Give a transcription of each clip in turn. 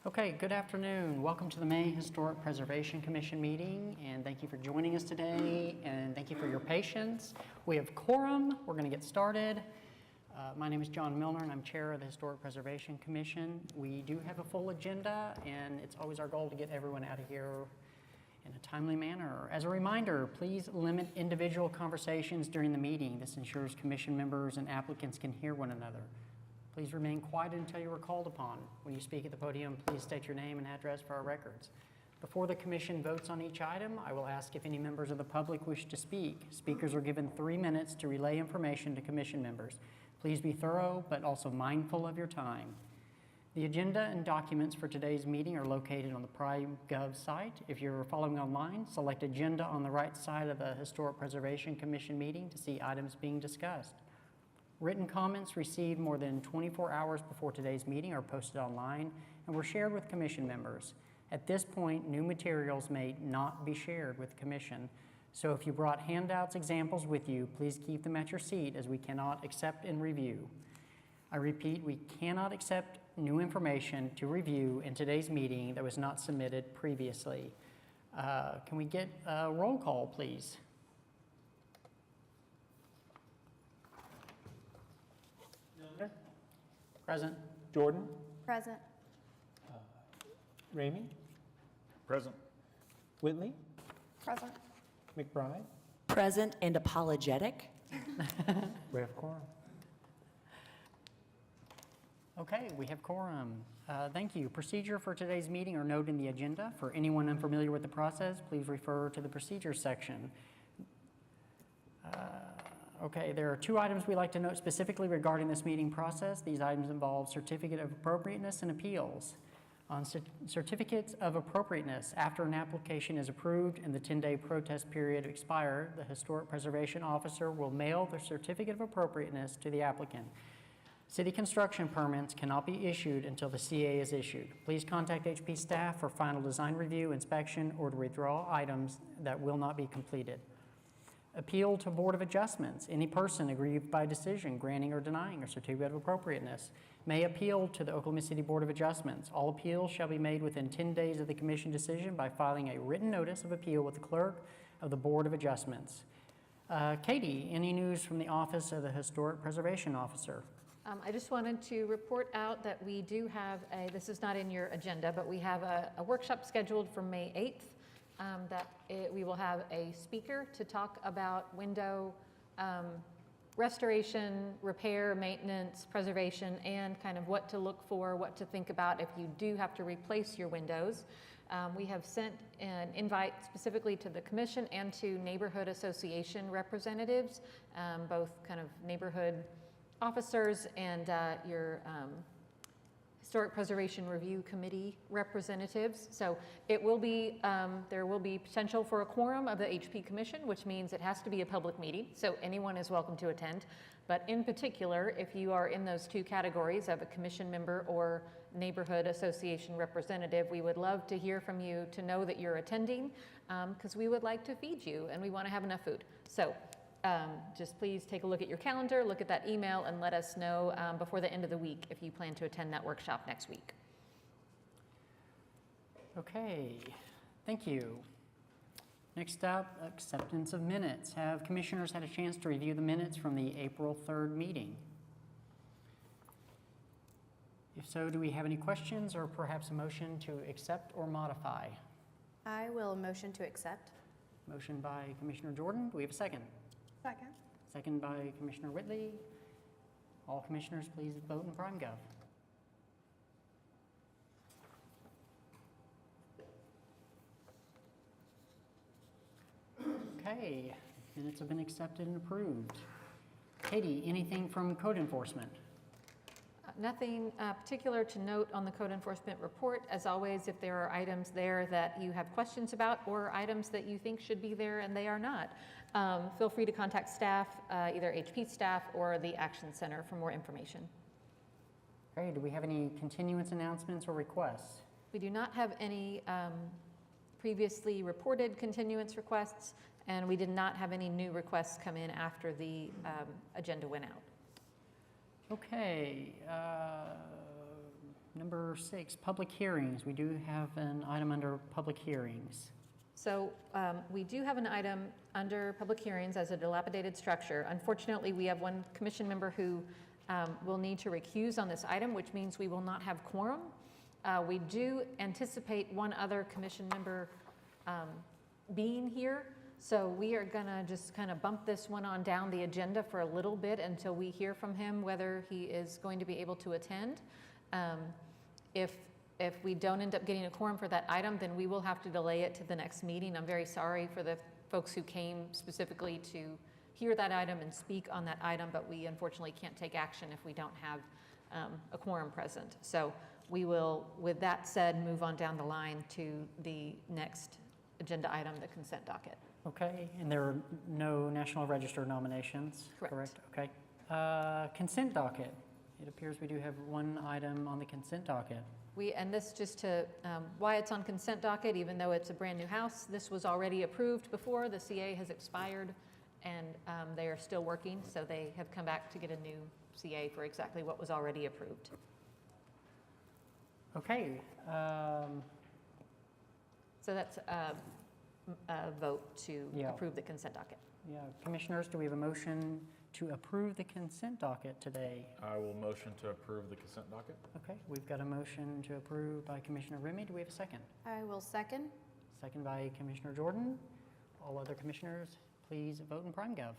Okay, good afternoon. Welcome to the May Historic Preservation Commission meeting, and thank you for joining us today, and thank you for your patience. We have quorum. We're going to get started. My name is John Milner, and I'm chair of the Historic Preservation Commission. We do have a full agenda, and it's always our goal to get everyone out of here in a timely manner. As a reminder, please limit individual conversations during the meeting. This ensures commission members and applicants can hear one another. Please remain quiet until you are called upon. When you speak at the podium, please state your name and address for our records. Before the commission votes on each item, I will ask if any members of the public wish to speak. Speakers are given 3 minutes to relay information to commission members. Please be thorough, but also mindful of your time. The agenda and documents for today's meeting are located on the PrimeGov site. If you're following online, select Agenda on the right side of the Historic Preservation Commission meeting to see items being discussed. Written comments received more than 24 hours before today's meeting are posted online and were shared with commission members. At this point, new materials may not be shared with the commission. So if you brought handouts, examples with you, please keep them at your seat as we cannot accept and review. I repeat, we cannot accept new information to review in today's meeting that was not submitted previously. Can we get a roll call, please? Present. Jordan. Present. Ramey. Present. Whitley. Present. McBride. Present and apologetic. We have quorum. Okay, we have quorum. Thank you. Procedure for today's meeting are noted in the agenda. For anyone unfamiliar with the process, please refer to the procedures section. Okay, there are 2 items we'd like to note specifically regarding this meeting process. These items involve certificate of appropriateness and appeals. On certificates of appropriateness, after an application is approved and the 10-day protest period expired, the Historic Preservation Officer will mail the certificate of appropriateness to the applicant. City construction permits cannot be issued until the CA is issued. Please contact HP staff for final design review, inspection, or to withdraw items that will not be completed. Appeal to Board of Adjustments. Any person aggrieved by a decision granting or denying a certificate of appropriateness may appeal to the Oklahoma City Board of Adjustments. All appeals shall be made within 10 days of the commission decision by filing a written notice of appeal with the clerk of the Board of Adjustments. Katie, any news from the Office of the Historic Preservation Officer? I just wanted to report out that we do have this is not in your agenda, but we have a workshop scheduled for May 8th. We will have a speaker to talk about window restoration, repair, maintenance, preservation, and kind of what to look for, what to think about if you do have to replace your windows. We have sent an invite specifically to the commission and to neighborhood association representatives, both kind of neighborhood officers and your Historic Preservation Review Committee representatives. So it will be, there will be potential for a quorum of the HP Commission, which means it has to be a public meeting, so anyone is welcome to attend. But in particular, if you are in those 2 categories of a commission member or neighborhood association representative, we would love to hear from you to know that you're attending, because we would like to feed you and we want to have enough food. So just please take a look at your calendar, look at that email, and let us know before the end of the week if you plan to attend that workshop next week. Okay, thank you. Next up, acceptance of minutes. Have commissioners had a chance to review the minutes from the April 3rd meeting? If so, do we have any questions or perhaps a motion to accept or modify? I will motion to accept. Motion by Commissioner Jordan. Do we have a second? Second. Second by Commissioner Whitley. All commissioners, please vote in PrimeGov. Okay, minutes have been accepted and approved. Katie, anything from code enforcement? Nothing particular to note on the code enforcement report. As always, if there are items there that you have questions about or items that you think should be there and they are not, feel free to contact staff, either HP staff or the Action Center for more information. Okay, do we have any continuance announcements or requests? We do not have any previously reported continuance requests, and we did not have any new requests come in after the agenda went out. Okay, Number 6, public hearings. We do have an item under public hearings. So we do have an item under public hearings as a dilapidated structure. Unfortunately, we have one commission member who will need to recuse on this item, which means we will not have quorum. We do anticipate one other commission member being here, so we are gonna just kind of bump this one on down the agenda for a little bit until we hear from him whether he is going to be able to attend. If we don't end up getting a quorum for that item, then we will have to delay it to the next meeting. I'm very sorry for the folks who came specifically to hear that item and speak on that item, but we unfortunately can't take action if we don't have a quorum present. So we will, with that said, move on down the line to the next agenda item, the consent docket. Okay, and there are no National Register nominations, Correct. Okay. Consent docket. It appears we do have one item on the consent docket. And this just to, why it's on consent docket, even though it's a brand new house, this was already approved before. The CA has expired and they are still working, so they have come back to get a new CA for exactly what was already approved. Okay, So that's a vote to Yeah. approve the consent docket. yeah, commissioners, do we have a motion to approve the consent docket today? I will motion to approve the consent docket. Okay, we've got a motion to approve by Commissioner Remy. Do we have a second? I will second. Second by Commissioner Jordan. All other commissioners, please vote in prime gov.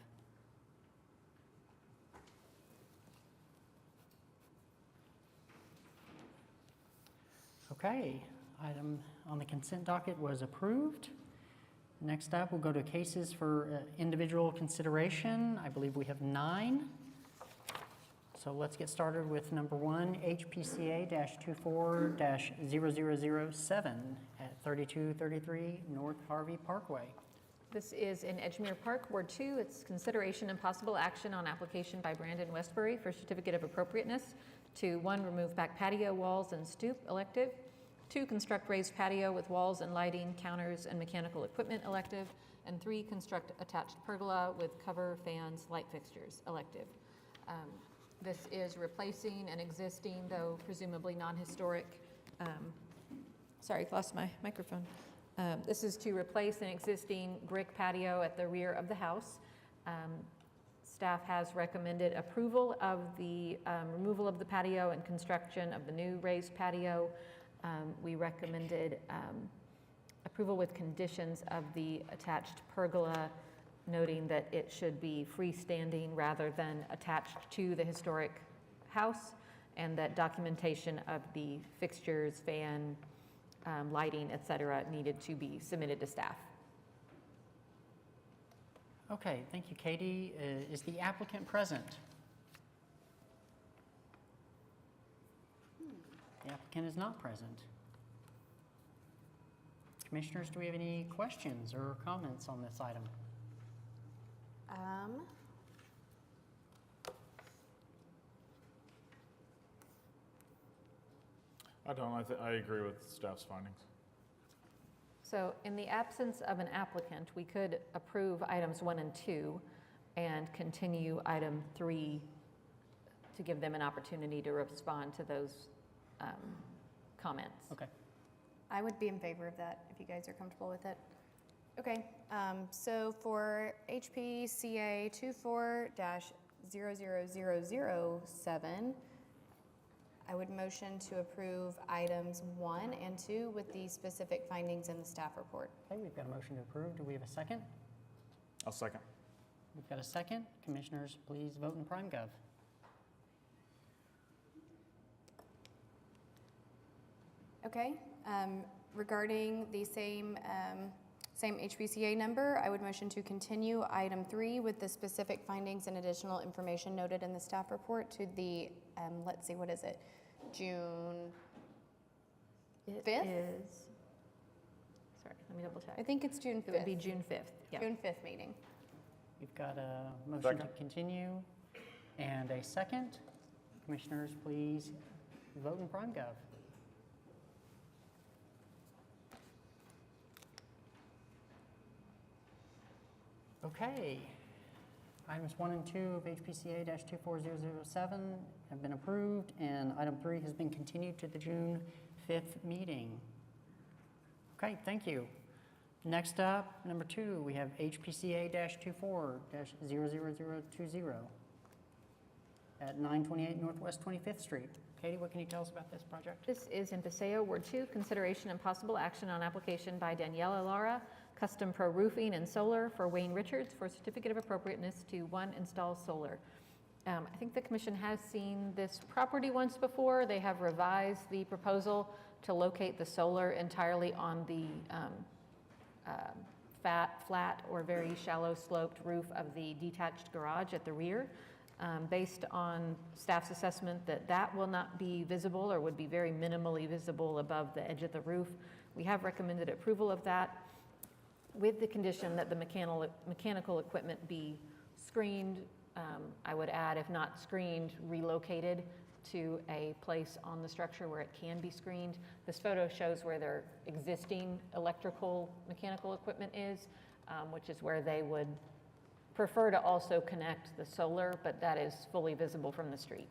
Okay, item on the consent docket was approved. Next up, we'll go to cases for individual consideration. I believe we have 9. So let's get started with number 1, HPCA-24-0007 at 3233 North Harvey Parkway. This is in Edgemere Park, Ward 2. It's consideration and possible action on application by Brandon Westbury for certificate of appropriateness to 1, remove back patio walls and stoop elective, 2, construct raised patio with walls and lighting, counters, and mechanical equipment elective, and 3, construct attached pergola with cover, fans, light fixtures elective. This is replacing an existing, though presumably non-historic, sorry, lost my microphone. This is to replace an existing brick patio at the rear of the house. Staff has recommended approval of the removal of the patio and construction of the new raised patio. We recommended approval with conditions of the attached pergola, noting that it should be freestanding rather than attached to the historic house, and that documentation of the fixtures, fan, lighting, et cetera, needed to be submitted to staff. Okay, thank you, Katie. Is the applicant present? The applicant is not present. Commissioners, do we have any questions or comments on this item? I don't. I agree with staff's findings. So in the absence of an applicant, we could approve items 1 and 2 and continue item 3 to give them an opportunity to respond to those comments. Okay. I would be in favor of that if you guys are comfortable with it. Okay, so for HPCA 24-00007, I would motion to approve items 1 and 2 with the specific findings in the staff report. Okay, we've got a motion to approve. Do we have a second? I'll second. We've got a second. Commissioners, please vote in prime gov. Okay, regarding the same HPCA number, I would motion to continue item 3 with the specific findings and additional information noted in the staff report to the, let's see, what is it? June 5th? It is, sorry, let me double I check. think it's June 5th. It would be June 5th, yeah. June 5th meeting. We've got a motion to Second. continue and a second. Commissioners, please vote in prime gov. Okay. Items 1 and 2 of HPCA-24007 have been approved, and item 3 has been continued to the June 5th meeting. Okay, thank you. Next up, number 2, we have HPCA-24-00020 at 928 Northwest 25th Street. Katie, what can you tell us about this project? This is in Paseo, Ward 2, consideration and possible action on application by Daniela Lara, Custom Pro Roofing and Solar for Wayne Richards for certificate of appropriateness to install solar. I think the commission has seen this property once before. They have revised the proposal to locate the solar entirely on the flat or very shallow sloped roof of the detached garage at the rear. Based on staff's assessment that will not be visible or would be very minimally visible above the edge of the roof, we have recommended approval of that with the condition that the mechanical equipment be screened. I would add, if not screened, relocated to a place on the structure where it can be screened. This photo shows where their existing mechanical equipment is, which is where they would prefer to also connect the solar, but that is fully visible from the street.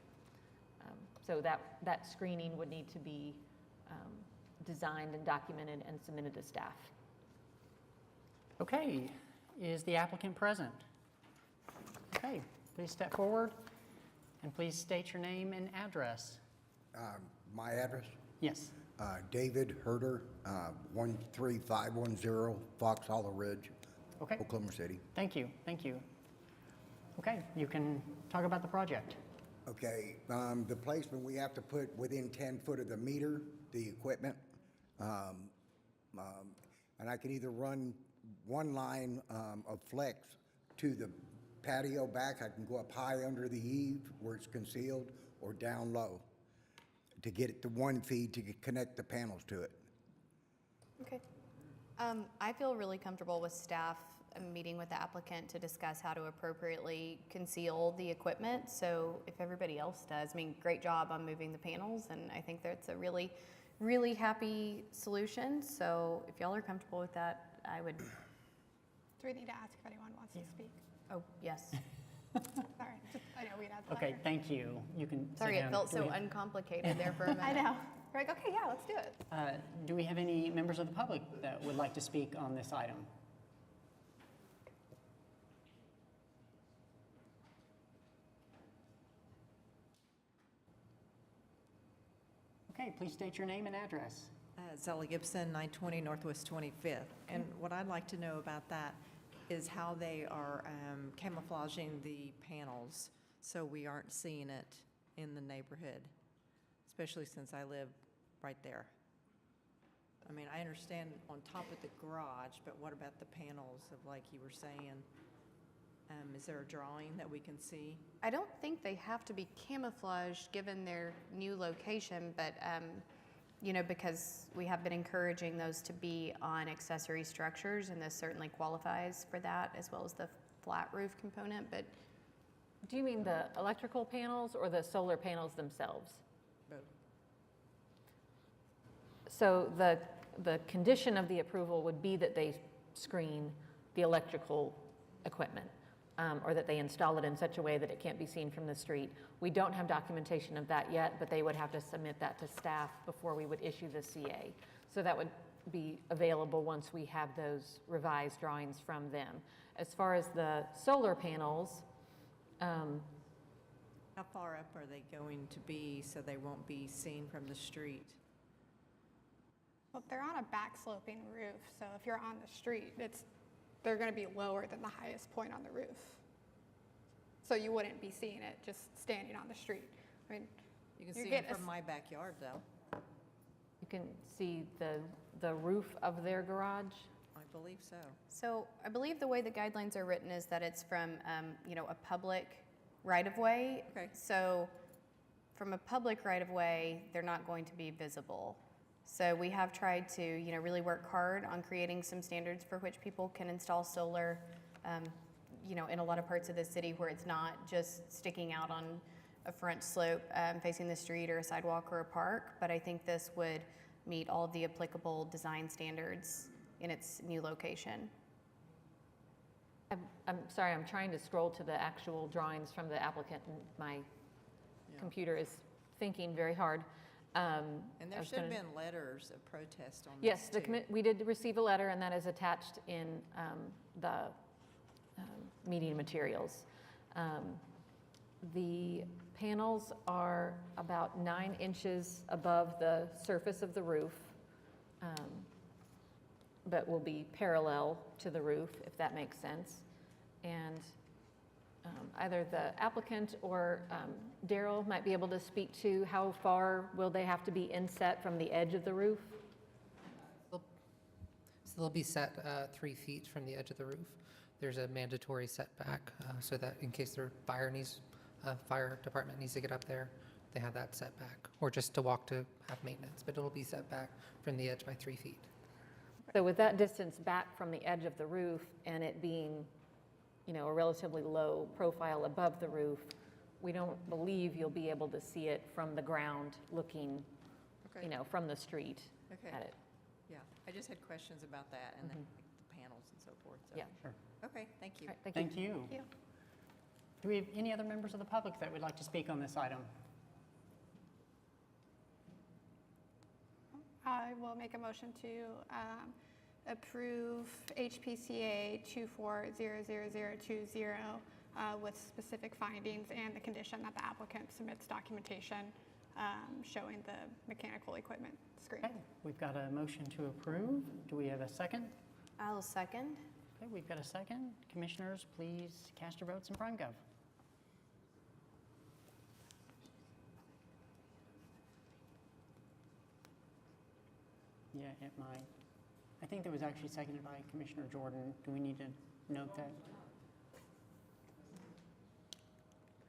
So that screening would need to be designed and documented and submitted to staff. Okay, is the applicant present? Okay, please step forward and please state your name and address. My address, Yes. David Herder, 13510 Fox Hollow Ridge, Okay, Oklahoma City. thank you, thank you. Okay, you can talk about the project. Okay, the placement, we have to put within 10 foot of the meter, the equipment. And I can either run one line of flex to the patio back. I can go up high under the eave where it's concealed, or down low to get it to one feed to connect the panels to it. Okay. I feel really comfortable with staff meeting with the applicant to discuss how to appropriately conceal the equipment. So if everybody else does, I mean, great job on moving the panels, and I think that's a really, really happy solution. So if y'all are comfortable with that, I would. Do we need to ask if anyone wants to speak? Oh, yes. Sorry, I know we'd add the Okay, letter. thank you. You can sit Sorry, it down. felt Do so we- uncomplicated there for a minute. I know. We're like, okay, yeah, let's do it. Do we have any members of the public that would like to speak on this item? Okay, please state your name and address. Zella Gibson, 920 Northwest 25th. And what I'd like to know about that is how they are camouflaging the panels so we aren't seeing it in the neighborhood, especially since I live right there. I mean, I understand on top of the garage, but what about the panels of, like you were saying? Is there a drawing that we can see? I don't think they have to be camouflaged given their new location, but you know, because we have been encouraging those to be on accessory structures, and this certainly qualifies for that, as well as the flat roof component. But Do you mean the electrical panels or the solar panels themselves? Both. So the condition of the approval would be that they screen the electrical equipment, or that they install it in such a way that it can't be seen from the street. We don't have documentation of that yet, but they would have to submit that to staff before we would issue the CA. So that would be available once we have those revised drawings from them. As far as the solar panels, How far up are they going to be so they won't be seen from the street? Well, they're on a back sloping roof, so if you're on the street, they're going to be lower than the highest point on the roof. So you wouldn't be seeing it just standing on the street. I mean, You can You're see it getting a from my backyard, though. you can see the roof of their garage. I believe so. so I believe the way the guidelines are written is that it's from you know, a public right-of-way. Okay. So from a public right-of-way, they're not going to be visible. So we have tried to, you know, really work hard on creating some standards for which people can install solar, you know, in a lot of parts of the city where it's not just sticking out on a front slope facing the street or a sidewalk or a park. But I think this would meet all of the applicable design standards in its new location. I'm sorry, I'm trying to scroll to the actual drawings from the applicant, and my computer is thinking very hard. And I there was should have gonna- been letters of protest on this, Yes, too. we did receive a letter, and that is attached in the meeting materials. The panels are about 9 inches above the surface of the roof, but will be parallel to the roof, if that makes sense. And either the applicant or Daryl might be able to speak to how far will they have to be inset from the edge of the roof? So they'll be set 3 feet from the edge of the roof. There's a mandatory setback so that in case their fire department needs to get up there, they have that setback, or just to walk to have maintenance, but it'll be set back from the edge by 3 feet. So with that distance back from the edge of the roof and it being, a relatively low profile above the roof, we don't believe you'll be able to see it from the ground looking, Okay. from the street Okay. at it. Yeah, I just had questions about that and then the panels and so forth. So. Yeah. Sure. Okay, thank you. All right, thank you. Thank you. you. Do we have any other members of the public that would like to speak on this item? I will make a motion to approve HPCA 240020 with specific findings and the condition that the applicant submits documentation showing the mechanical equipment screen. Okay, we've got a motion to approve. Do we have a second? I'll second. Okay, we've got a second. Commissioners, please cast your votes in PrimeGov. Yeah, it might. I think that was actually seconded by Commissioner Jordan. Do we need to note that?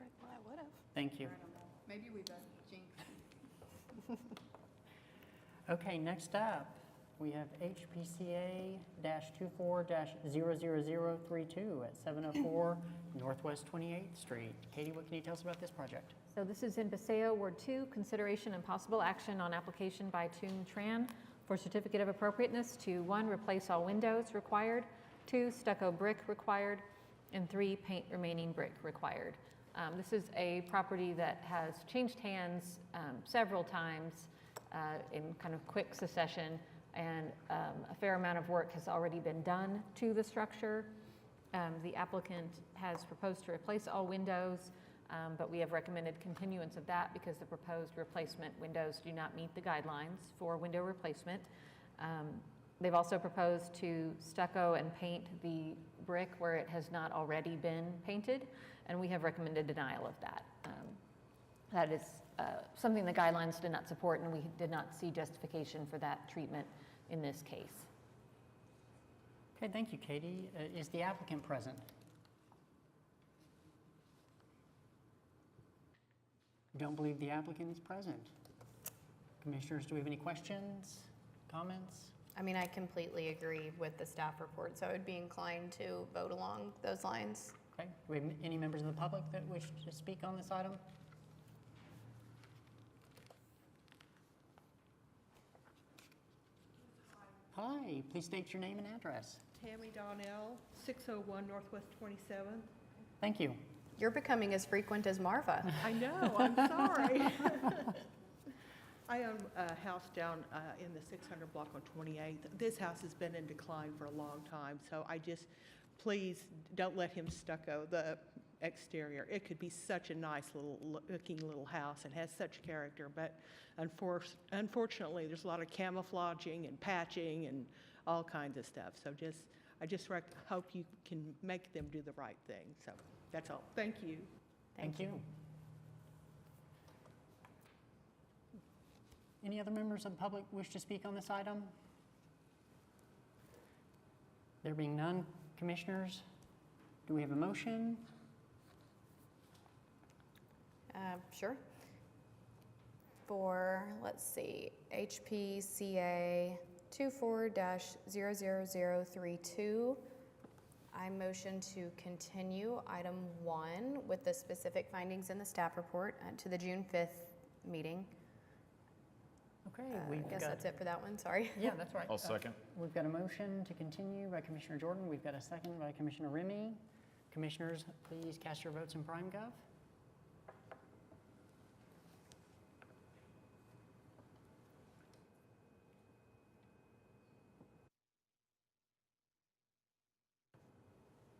Well, I would have. Thank you. Maybe we both jinxed. Okay, next up, we have HPCA-24-00032 at 704 Northwest 28th Street. Katie, what can you tell us about this project? So this is in Paseo, Ward 2, consideration and possible action on application by Toon Tran for certificate of appropriateness to 1, replace all windows required, 2, stucco brick required, and 3, paint remaining brick required. This is a property that has changed hands several times in kind of quick succession, and a fair amount of work has already been done to the structure. The applicant has proposed to replace all windows, but we have recommended continuance of that because the proposed replacement windows do not meet the guidelines for window replacement. They've also proposed to stucco and paint the brick where it has not already been painted, and we have recommended denial of that. That is something the guidelines did not support, and we did not see justification for that treatment in this case. Okay, thank you, Katie. Is the applicant present? Don't believe the applicant is present. Commissioners, do we have any questions, comments? I mean, I completely agree with the staff report, so I would be inclined to vote along those lines. Okay, do we have any members of the public that wish to speak on this item? Hi, please state your name and address. Tammy Donnell, 601 Northwest 27th. Thank you. You're becoming as frequent as Marva. I know, I'm sorry. I own a house down in the 600 block on 28th. This house has been in decline for a long time, so please don't let him stucco the exterior. It could be such a nice looking little house and has such character, but unfortunately, there's a lot of camouflaging and patching and all kinds of stuff. So I just hope you can make them do the right thing. So that's all. Thank you. Thank you. Any other members of the public wish to speak on this item? There being none, commissioners, do we have a motion? Sure. For, let's see, HPCA 24-00032, I motion to continue item 1 with the specific findings in the staff report to the June 5th meeting. Okay, I we've guess got, that's it for that one, sorry. yeah, that's right. I'll second. We've got a motion to continue by Commissioner Jordan. We've got a second by Commissioner Remy. Commissioners, please cast your votes in PrimeGov.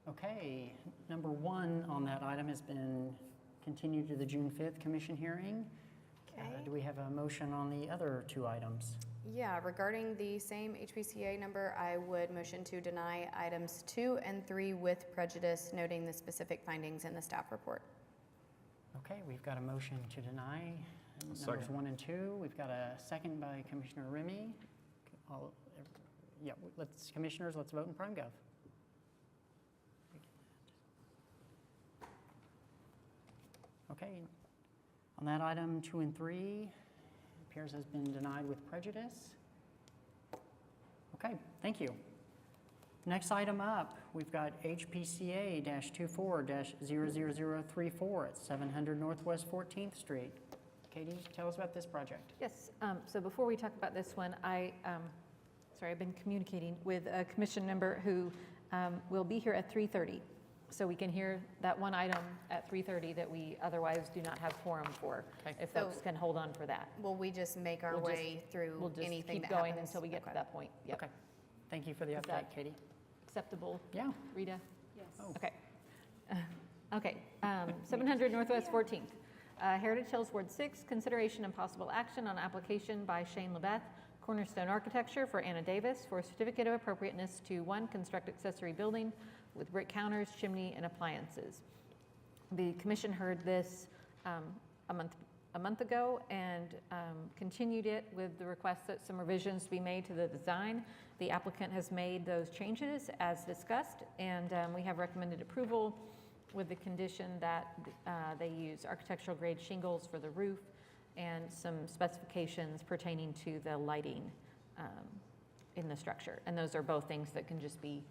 Okay, number 1 on that item has been continued to the June 5th commission hearing. Okay. Do we have a motion on the other 2 items? Yeah, regarding the same HPCA number, I would motion to deny items 2 and 3 with prejudice, noting the specific findings in the staff report. Okay, we've got a motion to deny numbers second. 1 and 2. We've got a second by Commissioner Remy. Commissioners, let's vote in PrimeGov. Okay, on that item 2 and 3, appears has been denied with prejudice. Okay, thank you. Next item up, we've got HPCA-24-00034 at 700 Northwest 14th Street. Katie, tell us about this project. Yes, so before we talk about this one, I've been communicating with a commission member who will be here at 3:30. So we can hear that one item at 3:30 that we otherwise do not have quorum for, Okay. if So- folks can hold on for that. Will we just make our We'll just- way through We'll just anything keep that going happens? until we get to Okay. that point. Yep. Okay, thank you for the Is update, that- Katie. Acceptable, Yeah. Rita? Yes. Oh. Okay. Okay, 700 Northwest 14th. Heritage Hills Ward 6, consideration and possible action on application by Shane Lebeth, Cornerstone Architecture for Anna Davis for a certificate of appropriateness to 1, construct accessory building with brick counters, chimney, and appliances. The commission heard this a month ago and continued it with the request that some revisions be made to the design. The applicant has made those changes as discussed, and we have recommended approval with the condition that they use architectural grade shingles for the roof and some specifications pertaining to the lighting in the structure. And those are both things that can just be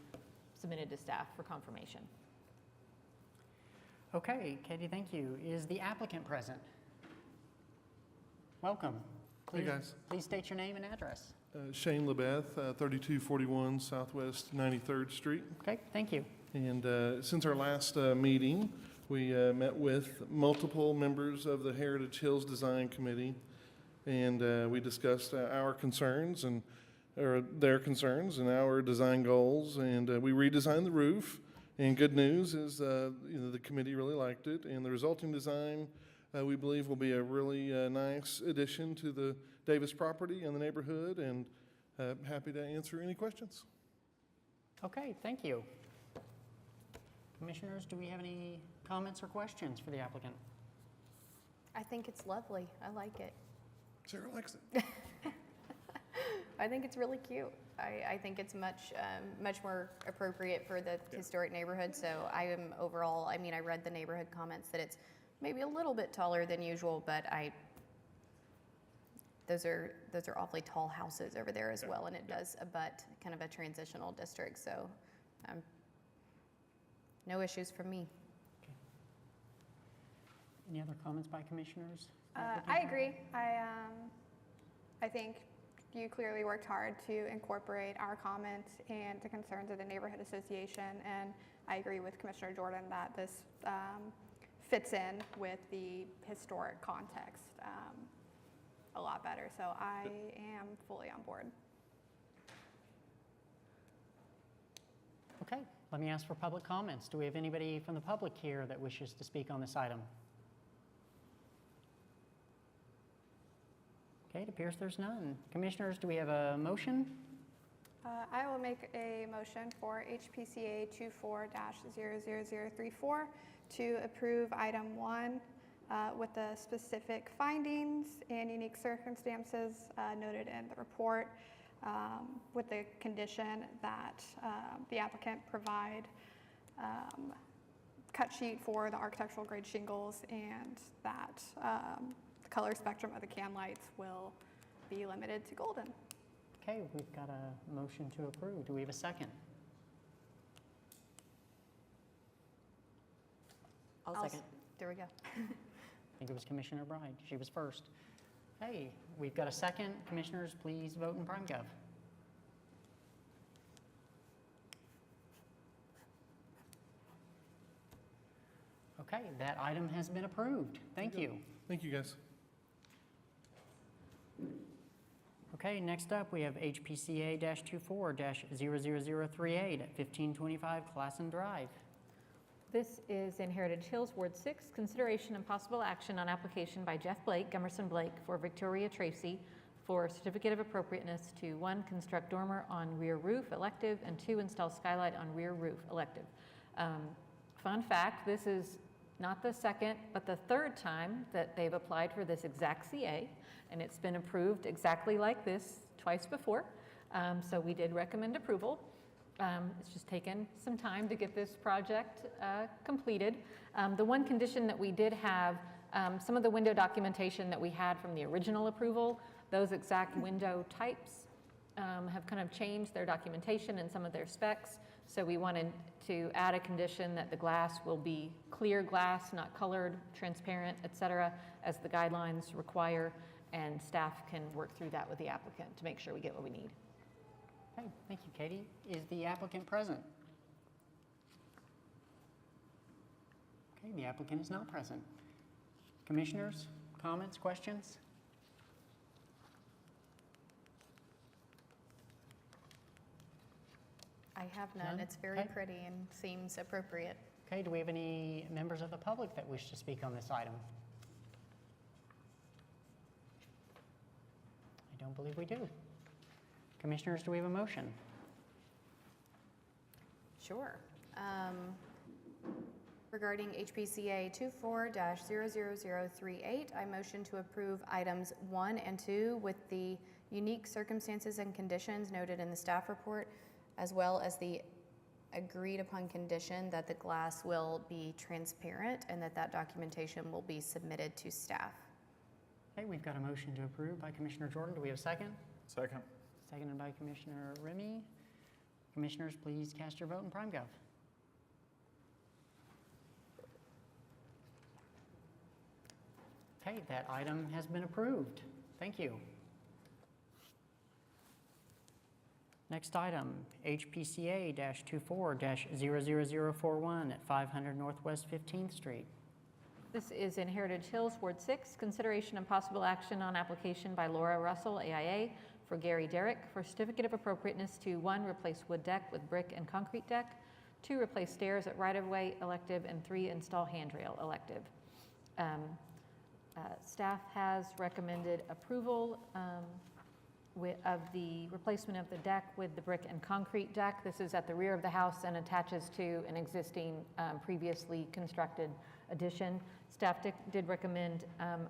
submitted to staff for confirmation. Okay, Katie, thank you. Is the applicant present? Welcome. Hey, Please- guys. Please state your name and address. Shane Lebeth, 3241 Southwest 93rd Street. Okay, thank you. And since our last meeting, we met with multiple members of the Heritage Hills Design Committee, and we discussed our concerns or their concerns and our design goals, and we redesigned the roof. And good news is, the committee really liked it, and the resulting design, we believe, will be a really nice addition to the Davis property and the neighborhood, and happy to answer any questions. Okay, thank you. Commissioners, do we have any comments or questions for the applicant? I think it's lovely. I like it. Sarah likes it. I think it's really cute. I think it's much more appropriate for the historic neighborhood. So I am overall, I mean, I read the neighborhood comments that it's maybe a little bit taller than usual, but those are awfully tall houses over there as well, and it does abut kind of a transitional district. So no issues from me. Any other comments by commissioners? I agree. I think you clearly worked hard to incorporate our comments and the concerns of the neighborhood association, and I agree with Commissioner Jordan that this fits in with the historic context a lot better. So I am fully on board. Okay, let me ask for public comments. Do we have anybody from the public here that wishes to speak on this item? Okay, it appears there's none. Commissioners, do we have a motion? I will make a motion for HPCA 24-00034 to approve item 1 with the specific findings and unique circumstances noted in the report, with the condition that the applicant provide cut sheet for the architectural grade shingles, and that the color spectrum of the can lights will be limited to golden. Okay, we've got a motion to approve. Do we have a second? There we go. I think it was Commissioner Bride. She was first. Hey, we've got a second. Commissioners, please vote in PrimeGov. Okay, that item has been approved. Thank you. Thank you, guys. Okay, next up, we have HPCA-24-00038 at 1525 Classen Drive. This is in Heritage Hills, Ward 6, consideration and possible action on application by Jeff Blake, Gummerson Blake, for Victoria Tracy for certificate of appropriateness to 1, construct dormer on rear roof, elective, and 2, install skylight on rear roof, elective. Fun fact, this is not the second, but the third time that they've applied for this exact CA, and it's been approved exactly like this twice before. So we did recommend approval. It's just taken some time to get this project completed. The one condition that we did have, some of the window documentation that we had from the original approval, those exact window types have kind of changed their documentation and some of their specs. So we wanted to add a condition that the glass will be clear glass, not colored, transparent, et cetera, as the guidelines require, and staff can work through that with the applicant to make sure we get what we need. Okay, thank you, Katie. Is the applicant present? Okay, the applicant is not present. Commissioners, comments, questions? I have none. None? It's very Okay. pretty and seems appropriate. Okay, do we have any members of the public that wish to speak on this item? I don't believe we do. Commissioners, do we have a motion? Sure. Regarding HPCA 24-00038, I motion to approve items 1 and 2 with the unique circumstances and conditions noted in the staff report, as well as the agreed upon condition that the glass will be transparent and that that documentation will be submitted to staff. Okay, we've got a motion to approve by Commissioner Jordan. Do we have a second? Second. Seconded by Commissioner Remy. Commissioners, please cast your vote in PrimeGov. Okay, that item has been approved. Thank you. Next item, HPCA-24-00041 at 500 Northwest 15th Street. This is in Heritage Hills, Ward 6, consideration and possible action on application by Laura Russell, AIA, for Gary Derrick for certificate of appropriateness to 1, replace wood deck with brick and concrete deck, 2, replace stairs at right-of-way, elective, and 3, install handrail, elective. Staff has recommended approval of the replacement of the deck with the brick and concrete deck. This is at the rear of the house and attaches to an existing previously constructed addition. Staff did recommend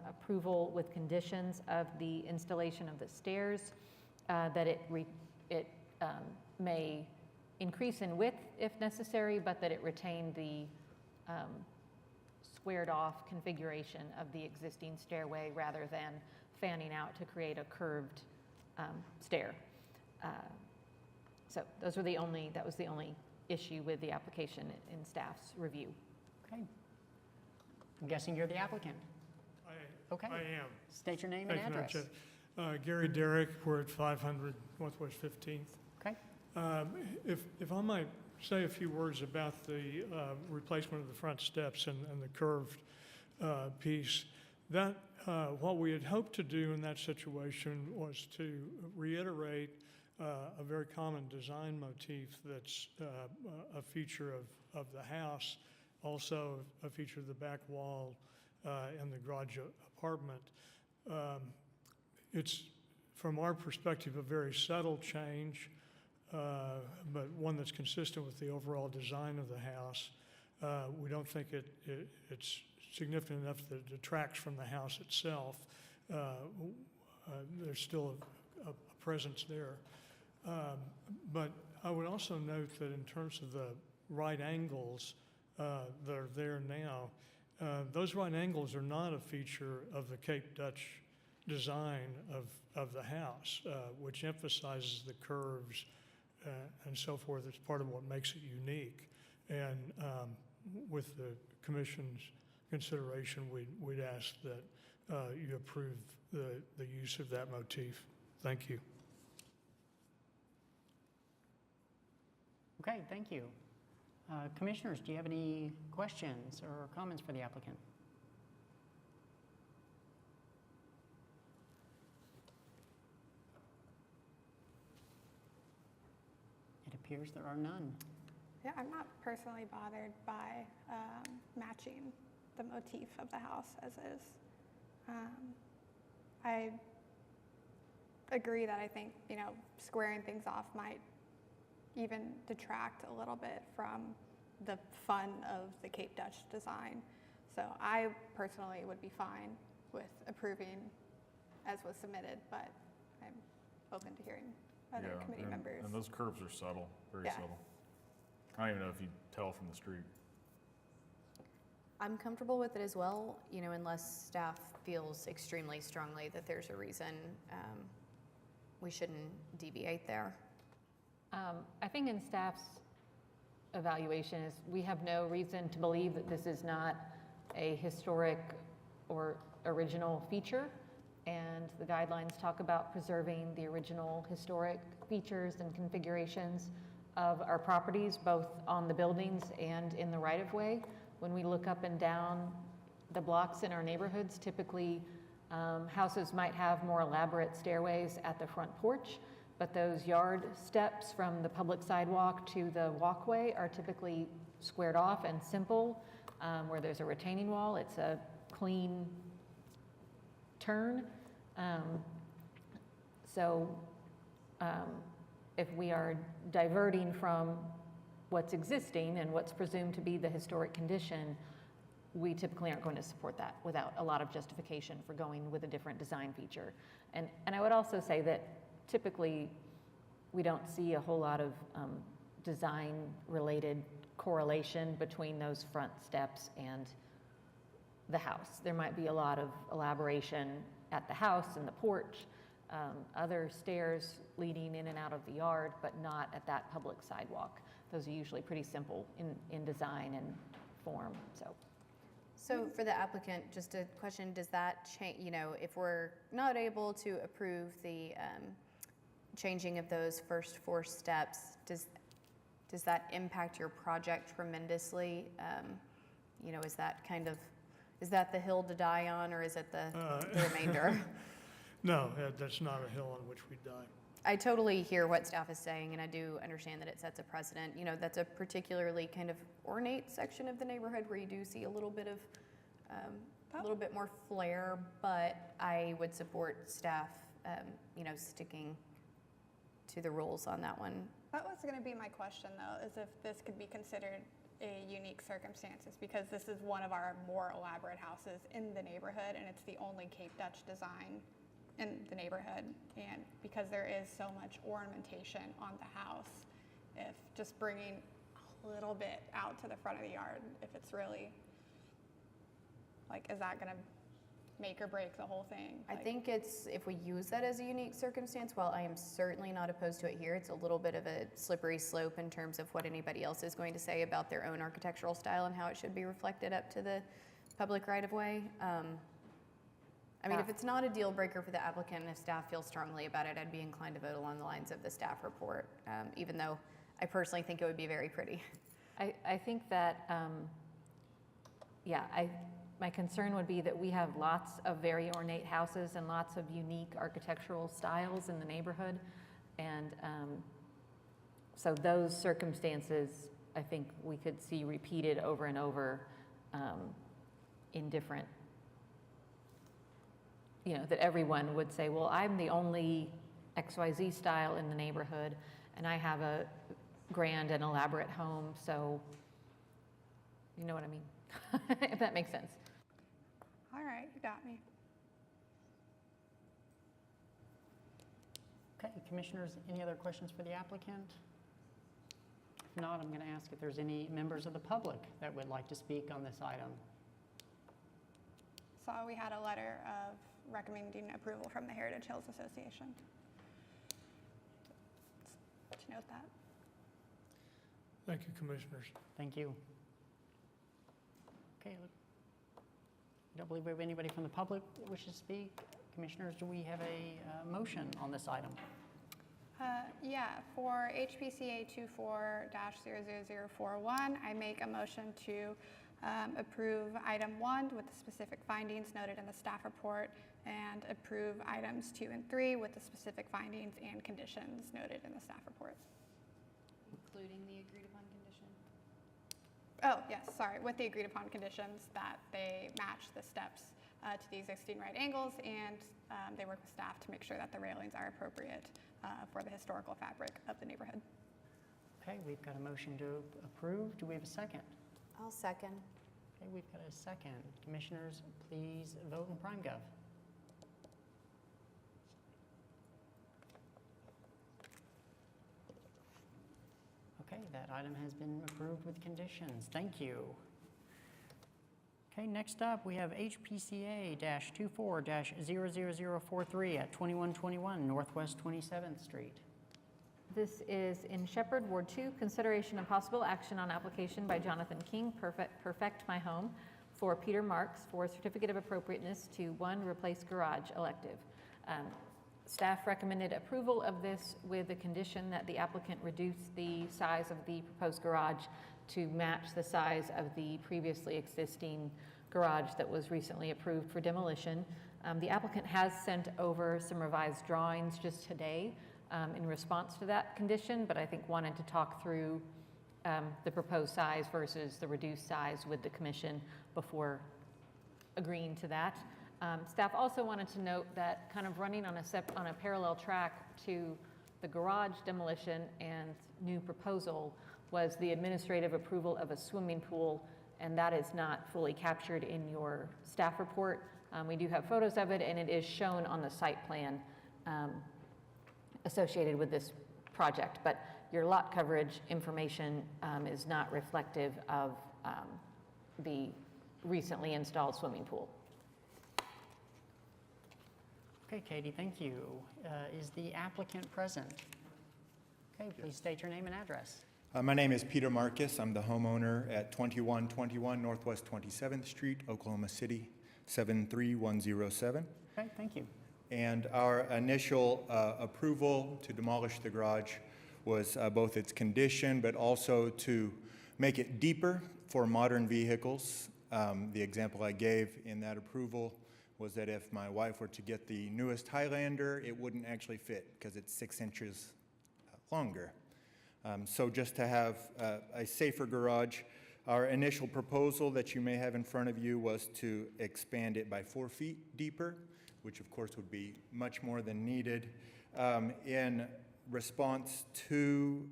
approval with conditions of the installation of the stairs, that it may increase in width if necessary, but that it retain the squared off configuration of the existing stairway rather than fanning out to create a curved stair. So that was the only issue with the application in staff's review. Okay. I'm guessing you're the applicant. Okay. I am. State your name and Thank you, address. Madam Chair. Gary Derrick, we're at 500 Northwest 15th. Okay. If I might say a few words about the replacement of the front steps and the curved piece, that what we had hoped to do in that situation was to reiterate a very common design motif that's a feature of the house, also a feature of the back wall and the garage apartment. It's, from our perspective, a very subtle change, but one that's consistent with the overall design of the house. We don't think it's significant enough that it detracts from the house itself. There's still a presence there. But I would also note that in terms of the right angles that are there now, those right angles are not a feature of the Cape Dutch design of the house, which emphasizes the curves and so forth. It's part of what makes it unique. And with the Commission's consideration, we'd ask that you approve the use of that motif. Thank you. Okay, thank you. Commissioners, do you have any questions or comments for the applicant? It appears there are none. Yeah, I'm not personally bothered by matching the motif of the house as is. I agree that I think, squaring things off might even detract a little bit from the fun of the Cape Dutch design. So I personally would be fine with approving as was submitted, but I'm open to hearing other committee members. And those curves are subtle, very Yeah. subtle. I don't even know if you tell from the street. I'm comfortable with it as well, unless staff feels extremely strongly that there's a reason we shouldn't deviate there. I think in staff's evaluation is we have no reason to believe that this is not a historic or original feature. And the guidelines talk about preserving the original historic features and configurations of our properties, both on the buildings and in the right-of-way. When we look up and down the blocks in our neighborhoods, typically houses might have more elaborate stairways at the front porch, but those yard steps from the public sidewalk to the walkway are typically squared off and simple. Where there's a retaining wall, it's a clean turn. If we are diverting from what's existing and what's presumed to be the historic condition, we typically aren't going to support that without a lot of justification for going with a different design feature. And I would also say that typically we don't see a whole lot of design-related correlation between those front steps and the house. There might be a lot of elaboration at the house and the porch, other stairs leading in and out of the yard, but not at that public sidewalk. Those are usually pretty simple in design and form, so. So for the applicant, just a question, does that change, if we're not able to approve the changing of those first 4 steps, does that impact your project tremendously? Is that the hill to die on, or is it the remainder? No, that's not a hill on which we die. I totally hear what staff is saying, and I do understand that it sets a precedent. That's a particularly kind of ornate section of the neighborhood where you do see a little bit of, a little bit more flair, but I would support staff, sticking to the rules on that one. That was going to be my question, though, is if this could be considered a unique circumstances, because this is one of our more elaborate houses in the neighborhood, and it's the only Cape Dutch design in the neighborhood. And because there is so much ornamentation on the house, if just bringing a little bit out to the front of the yard, if it's really, is that going to make or break the whole thing? I think if we use that as a unique circumstance, while I am certainly not opposed to it here, it's a little bit of a slippery slope in terms of what anybody else is going to say about their own architectural style and how it should be reflected up to the public right-of-way. If it's not a deal breaker for the applicant and if staff feels strongly about it, I'd be inclined to vote along the lines of the staff report, even though I personally think it would be very pretty. I think that, my concern would be that we have lots of very ornate houses and lots of unique architectural styles in the neighborhood. And so those circumstances, I think we could see repeated over and over in different, that everyone would say, well, I'm the only XYZ style in the neighborhood and I have a grand and elaborate home, so you know what I mean, if that makes sense. All right, you got me. Okay, commissioners, any other questions for the applicant? If not, I'm going to ask if there's any members of the public that would like to speak on this item. So we had a letter of recommending approval from the Heritage Hills Association. To note that. Thank you, commissioners. Thank you. Okay, I don't believe we have anybody from the public that wishes to speak. Commissioners, do we have a motion on this item? Yeah, for HPCA 24-00041, I make a motion to approve item 1 with the specific findings noted in the staff report and approve items 2 and 3 with the specific findings and conditions noted in the staff report. Including the agreed upon condition? Oh, yes, sorry, with the agreed upon conditions that they match the steps to the existing right angles, and they work with staff to make sure that the railings are appropriate for the historical fabric of the neighborhood. Okay, we've got a motion to approve. Do we have a second? I'll second. Okay, we've got a second. Commissioners, please vote in PrimeGov. Okay, that item has been approved with conditions. Thank you. Okay, next up, we have HPCA-24-00043 at 2121 Northwest 27th Street. This is in Shepherd, Ward 2, consideration and possible action on application by Jonathan King, Perfect My Home, for Peter Marks for certificate of appropriateness to 1 replace garage elective. Staff recommended approval of this with the condition that the applicant reduce the size of the proposed garage to match the size of the previously existing garage that was recently approved for demolition. The applicant has sent over some revised drawings just today in response to that condition, but I think wanted to talk through the proposed size versus the reduced size with the commission before agreeing to that. Staff also wanted to note that kind of running on a parallel track to the garage demolition and new proposal was the administrative approval of a swimming pool, and that is not fully captured in your staff report. We do have photos of it, and it is shown on the site plan associated with this project, but your lot coverage information is not reflective of the recently installed swimming pool. Okay, Katie, thank you. Is the applicant present? Okay, please state your name and address. My name is Peter Marcus. I'm the homeowner at 2121 Northwest 27th Street, Oklahoma City, 73107. Okay, thank you. And our initial approval to demolish the garage was both its condition, but also to make it deeper for modern vehicles. The example I gave in that approval was that if my wife were to get the newest Highlander, it wouldn't actually fit because it's 6 inches longer. So just to have a safer garage, our initial proposal that you may have in front of you was to expand it by 4 feet deeper, which of course would be much more than needed. In response to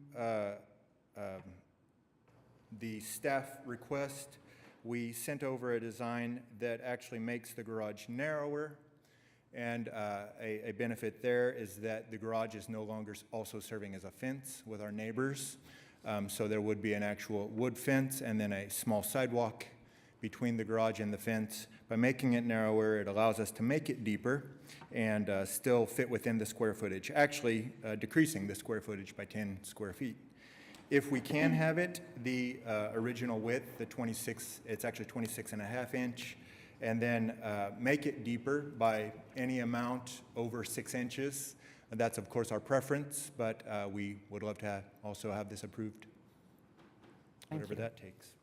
the staff request, we sent over a design that actually makes the garage narrower, and a benefit there is that the garage is no longer also serving as a fence with our neighbors. So there would be an actual wood fence and then a small sidewalk between the garage and the fence. By making it narrower, it allows us to make it deeper and still fit within the square footage, actually decreasing the square footage by 10 square feet. If we can have it, the original width, the 26, it's actually 26.5 inch, and then make it deeper by any amount over 6 inches. And that's of course our preference, but we would love to also have this approved, whatever that takes.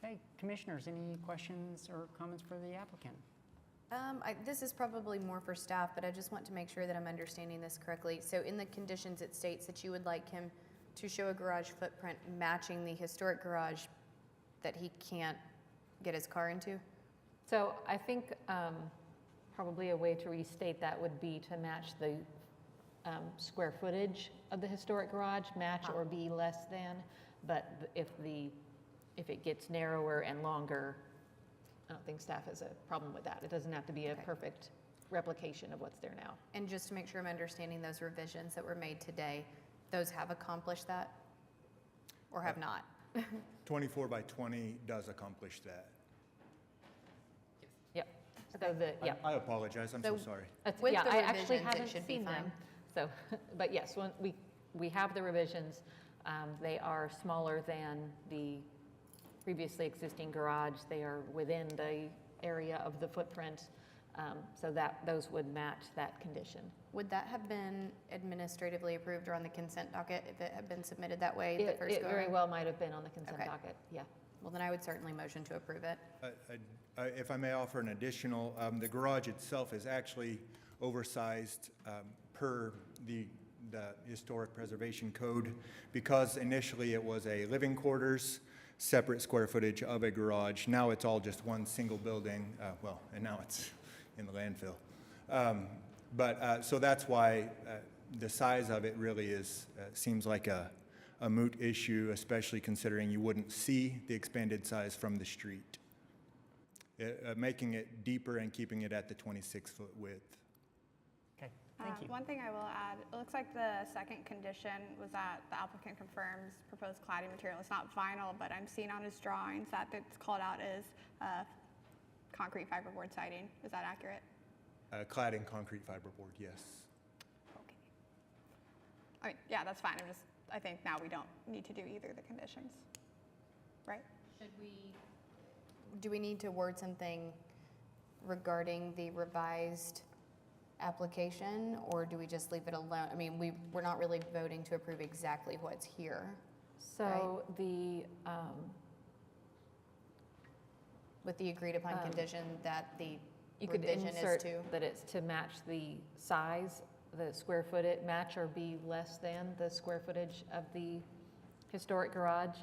Okay, commissioners, any questions or comments for the applicant? This is probably more for staff, but I just want to make sure that I'm understanding this correctly. So in the conditions, it states that you would like him to show a garage footprint matching the historic garage that he can't get his car into? So I think probably a way to restate that would be to match the square footage of the historic garage, match or be less than, but if it gets narrower and longer, I don't think staff has a problem with that. It doesn't have to be a perfect replication of what's there now. And just to make sure I'm understanding those revisions that were made today, those have accomplished that or have not? 24 by 20 does accomplish that. Yep. So I apologize, I'm so sorry. With Yeah, the I actually revisions, it haven't should be seen them. fine. So, but yes, when we have the revisions. They are smaller than the previously existing garage. They are within the area of the footprint, so that those would match that condition. Would that have been administratively approved or on the consent docket if it had been submitted that way the first It go very around? well might have been on the consent Okay. docket, yeah. Well, then I would certainly motion to approve it. If I may offer an additional, the garage itself is actually oversized per the Historic Preservation Code, because initially it was a living quarters, separate square footage of a garage. Now it's all just one single building, and now it's in the landfill. So that's why the size of it really is, seems like a moot issue, especially considering you wouldn't see the expanded size from the street. Making it deeper and keeping it at the 26-foot width. Okay, thank you. One thing I will add, it looks like the second condition was that the applicant confirms proposed cladding material. It's not vinyl, but I'm seeing on his drawings that it's called out as concrete fiberboard siding. Is that accurate? Clad in concrete fiberboard, yes. Okay. I mean, yeah, that's fine. I think now we don't need to do either of the conditions, right? Do we need to word something regarding the revised application, or do we just leave it alone? I mean, we're not really voting to approve exactly what's here. So With the agreed upon condition that the you could revision is insert to. that it's to match the size, the square footage, match or be less than the square footage of the historic garage.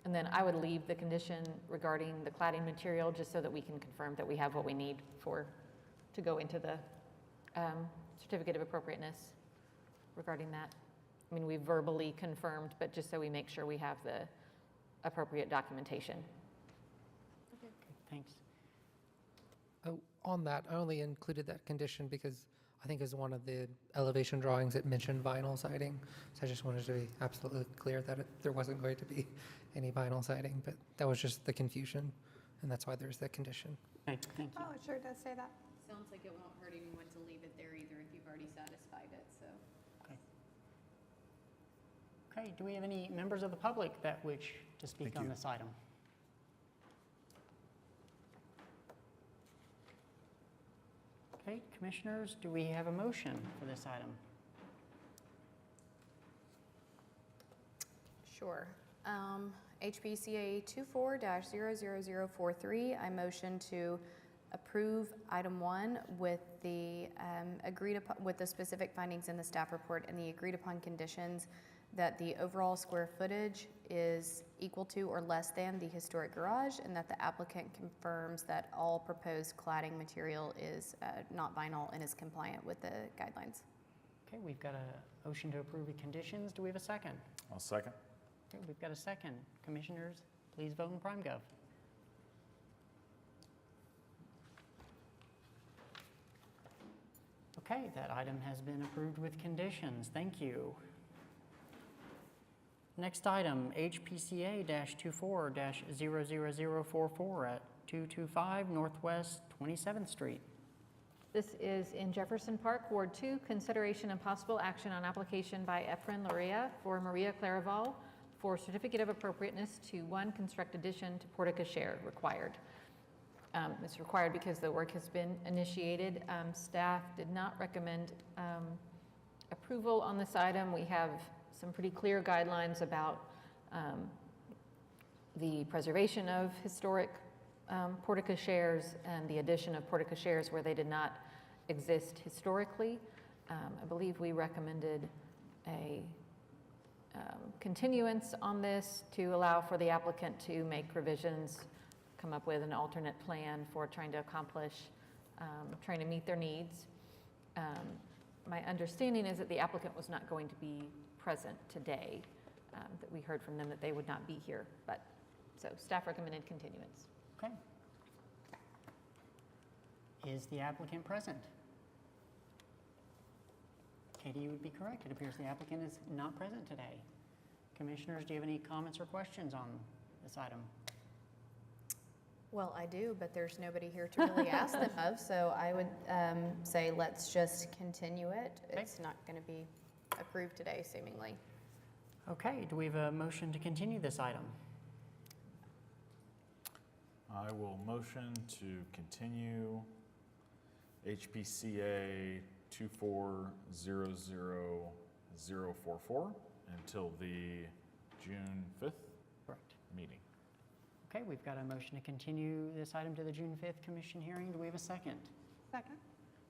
And then I would leave the condition regarding the cladding material, just so that we can confirm that we have what we need to go into the certificate of appropriateness regarding that. I mean, we verbally confirmed, but just so we make sure we have the appropriate documentation. Okay, thanks. Oh, on that, I only included that condition because I think as one of the elevation drawings, it mentioned vinyl siding. So I just wanted to be absolutely clear that there wasn't going to be any vinyl siding, but that was just the confusion, and that's why there's that condition. Okay, thank you. Oh, it sure does say that. Sounds like it won't hurt anyone to leave it there either if you've already satisfied it, so. Okay, do we have any members of the public that wish to speak Thank on you. this item? Okay, commissioners, do we have a motion for this item? Sure. HPCA 24-00043, I motion to approve item 1 with the with the specific findings in the staff report and the agreed upon conditions that the overall square footage is equal to or less than the historic garage, and that the applicant confirms that all proposed cladding material is not vinyl and is compliant with the guidelines. Okay, we've got a motion to approve the conditions. Do we have a second? I'll second. Okay, we've got a second. Commissioners, please vote in PrimeGov. Okay, that item has been approved with conditions. Thank you. Next item, HPCA-24-00044 at 225 Northwest 27th Street. This is in Jefferson Park, Ward 2, consideration and possible action on application by Efren Loria for Maria Claraval for certificate of appropriateness to 1 construct addition to portico share required. It's required because the work has been initiated. Staff did not recommend approval on this item. We have some pretty clear guidelines about the preservation of historic portico shares and the addition of portico shares where they did not exist historically. I believe we recommended a continuance on this to allow for the applicant to make revisions, come up with an alternate plan for trying to accomplish, trying to meet their needs. My understanding is that the applicant was not going to be present today, that we heard from them that they would not be here, but so staff recommended continuance. Okay. Is the applicant present? Katie, you would be correct. It appears the applicant is not present today. Commissioners, do you have any comments or questions on this item? Well, I do, but there's nobody here to really ask them of, so I would say let's just continue it. Okay. It's not going to be approved today, seemingly. Okay, do we have a motion to continue this item? I will motion to continue HPCA 2400044 until the June 5th Correct. meeting. Okay, we've got a motion to continue this item to the June 5th commission hearing. Do we have a second? Second?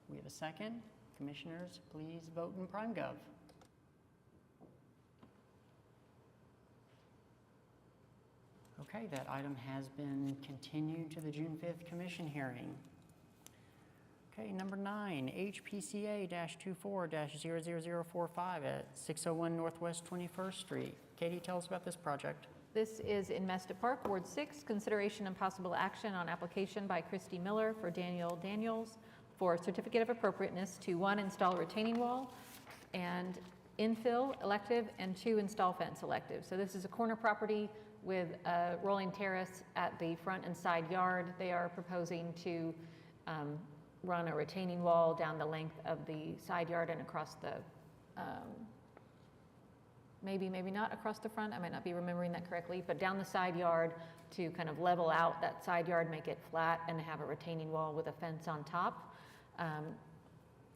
We have a second. Commissioners, please vote in PrimeGov. Okay, that item has been continued to the June 5th commission hearing. Okay, number 9, HPCA-24-00045 at 601 Northwest 21st Street. Katie, tell us about this project. This is in Mestet Park, Ward 6, consideration and possible action on application by Christy Miller for Daniel Daniels for certificate of appropriateness to 1, install retaining wall, and infill elective, and 2, install fence elective. So this is a corner property with a rolling terrace at the front and side yard. They are proposing to run a retaining wall down the length of the side yard and across the, maybe not across the front, I might not be remembering that correctly, but down the side yard to kind of level out that side yard, make it flat, and have a retaining wall with a fence on top.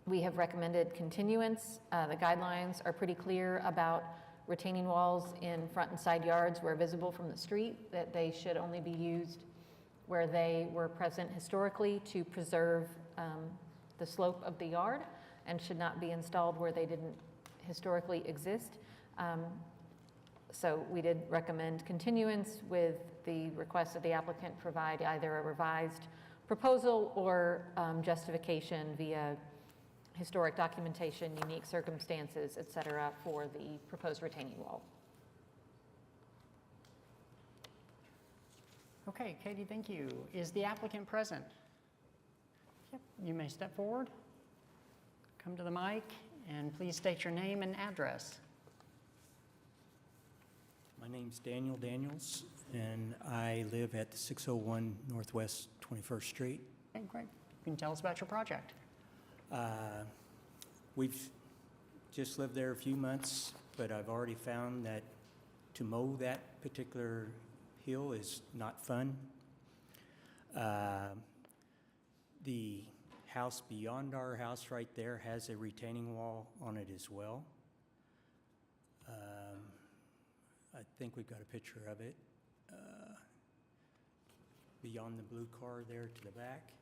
We have recommended continuance. The guidelines are pretty clear about retaining walls in front and side yards where visible from the street, that they should only be used where they were present historically to preserve the slope of the yard, and should not be installed where they didn't historically exist. So we did recommend continuance with the request that the applicant provide either a revised proposal or justification via historic documentation, unique circumstances, et cetera, for the proposed retaining wall. Okay, Katie, thank you. Is the applicant present? Yep, you may step forward, come to the mic, and please state your name and address. My name's Daniel Daniels, and I live at 601 Northwest 21st Street. Okay, great. You can tell us about your project. We've just lived there a few months, but I've already found that to mow that particular hill is not fun. The house beyond our house right there has a retaining wall on it as well. I think we've got a picture of it. Beyond the blue car there to the back.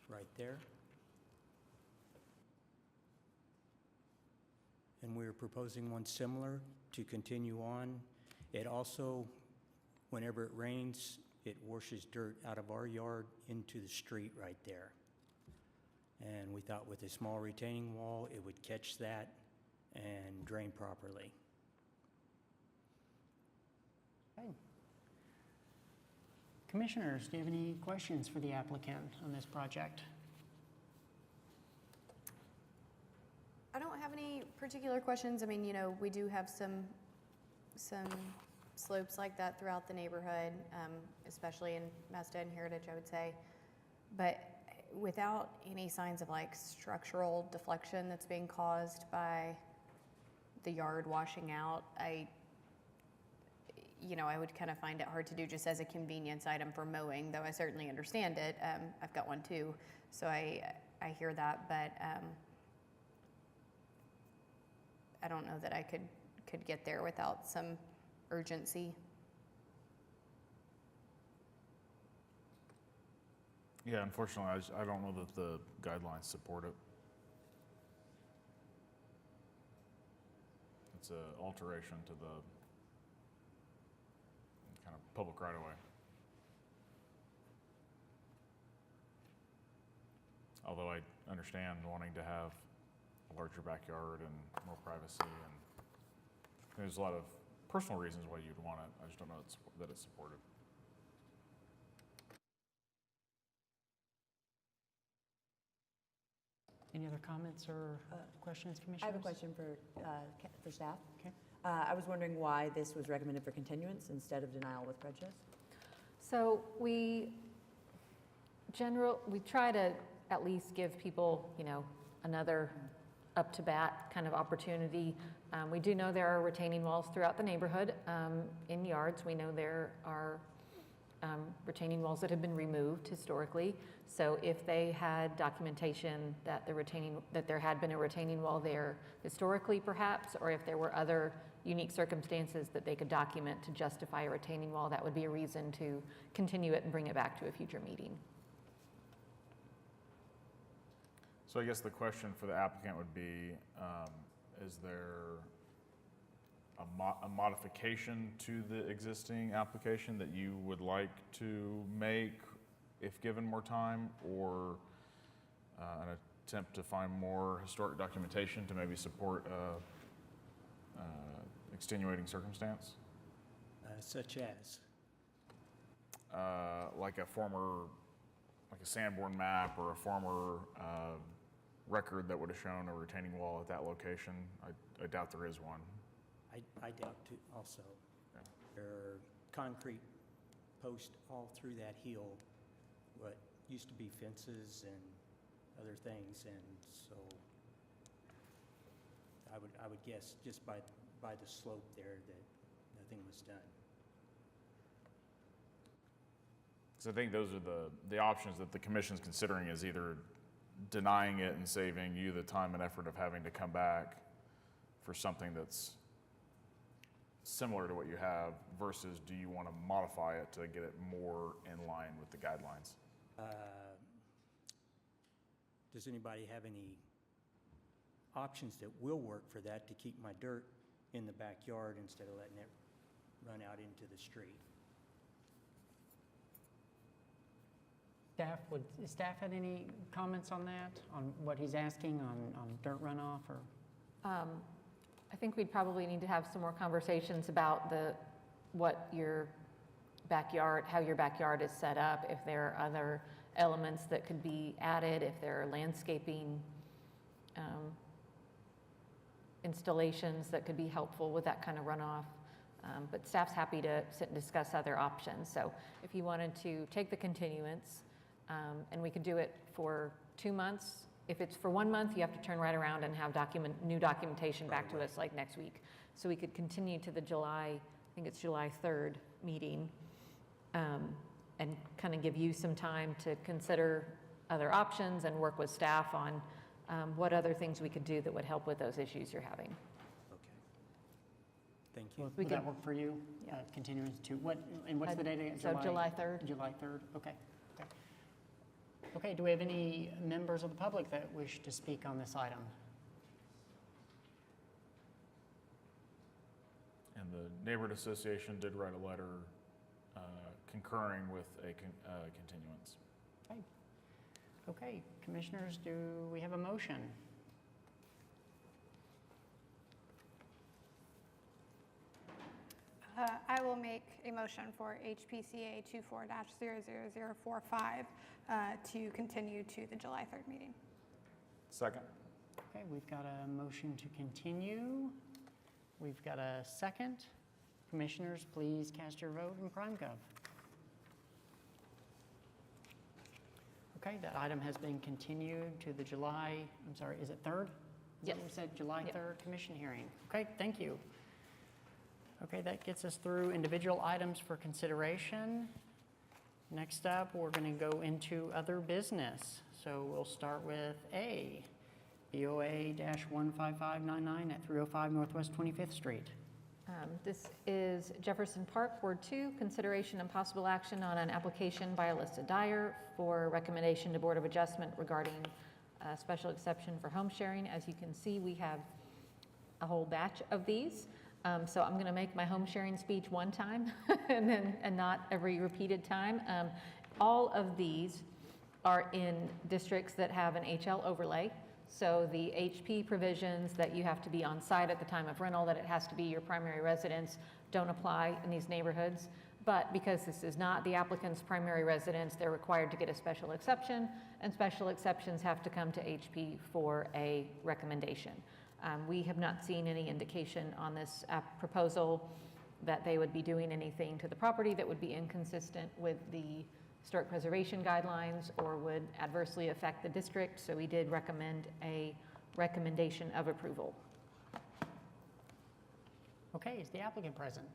Right there. And we're proposing one similar to continue on. It also, whenever it rains, it washes dirt out of our yard into the street right there. And we thought with a small retaining wall, it would catch that and drain properly. Okay. Commissioners, do you have any questions for the applicant on this project? I don't have any particular questions. I mean, you know, we do have some slopes like that throughout the neighborhood, especially in Mestet and Heritage, I would say. But without any signs of like structural deflection that's being caused by the yard washing out, I would kind of find it hard to do just as a convenience item for mowing, though I certainly understand it. I've got one too, so I hear that, but I don't know that I could get there without some urgency. Yeah, unfortunately, I don't know that the guidelines support it. It's an alteration to the kind of public right-of-way. Although I understand wanting to have a larger backyard and more privacy, and there's a lot of personal reasons why you'd want it. I just don't know that it's supported. Any other comments or questions, Commissioners? I have a question for staff. Okay. I was wondering why this was recommended for continuance instead of denial with prejudice. So we try to at least give people, another up-to-bat kind of opportunity. We do know there are retaining walls throughout the neighborhood in yards. We know there are retaining walls that have been removed historically. So if they had documentation that there had been a retaining wall there historically perhaps, or if there were other unique circumstances that they could document to justify a retaining wall, that would be a reason to continue it and bring it back to a future meeting. So I guess the question for the applicant would be, is there a modification to the existing application that you would like to make if given more time, or an attempt to find more historic documentation to maybe support a extenuating circumstance? Such as? Like a Sanborn map or a former record that would have shown a retaining wall at that location. I doubt there is one. I doubt too also. Yeah. There are concrete posts all through that hill, what used to be fences and other things, and so I would guess just by the slope there that nothing was done. So I think those are the options that the commission's considering, is either denying it and saving you the time and effort of having to come back for something that's similar to what you have, versus do you want to modify it to get it more in line with the guidelines? Does anybody have any options that will work for that to keep my dirt in the backyard instead of letting it run out into the street? Staff had any comments on that, on what he's asking on dirt runoff, or? I think we'd probably need to have some more conversations about what your backyard, how your backyard is set up, if there are other elements that could be added, if there are landscaping installations that could be helpful with that kind of runoff. But staff's happy to sit and discuss other options. So if you wanted to take the continuance, and we could do it for 2 months. If it's for 1 month, you have to turn right around and have new documentation back to us like next week. So we could continue to the July, I think it's July 3rd meeting, and kind of give you some time to consider other options and work with staff on what other things we could do that would help with those issues you're having. Okay. Thank you. Would that work for you? Continuance to what, and what's the date again? So July 3rd. July 3rd, okay. Okay, do we have any members of the public that wish to speak on this item? And the neighborhood association did write a letter concurring with a continuance. Okay, commissioners, do we have a motion? I will make a motion for HPCA 24-00045 to continue to the July 3rd meeting. Second. Okay, we've got a motion to continue. We've got a second. Commissioners, please cast your vote in PrimeGov. Okay, that item has been continued to the July, I'm sorry, is it 3rd? Yes. You said July Yep. 3rd commission hearing. Okay, thank you. Okay, that gets us through individual items for consideration. Next up, we're going to go into other business. So we'll start with A, BOA-15599 at 305 Northwest 25th Street. This is Jefferson Park, Ward 2, consideration and possible action on an application by Alyssa Dyer for recommendation to Board of Adjustment regarding a special exception for home sharing. As you can see, we have a whole batch of these. So I'm going to make my home sharing speech one time and not every repeated time. All of these are in districts that have an HL overlay. So the HP provisions that you have to be on site at the time of rental, that it has to be your primary residence, don't apply in these neighborhoods. But because this is not the applicant's primary residence, they're required to get a special exception, and special exceptions have to come to HP for a recommendation. We have not seen any indication on this proposal that they would be doing anything to the property that would be inconsistent with the historic preservation guidelines or would adversely affect the district. So we did recommend a recommendation of approval. Okay, is the applicant present?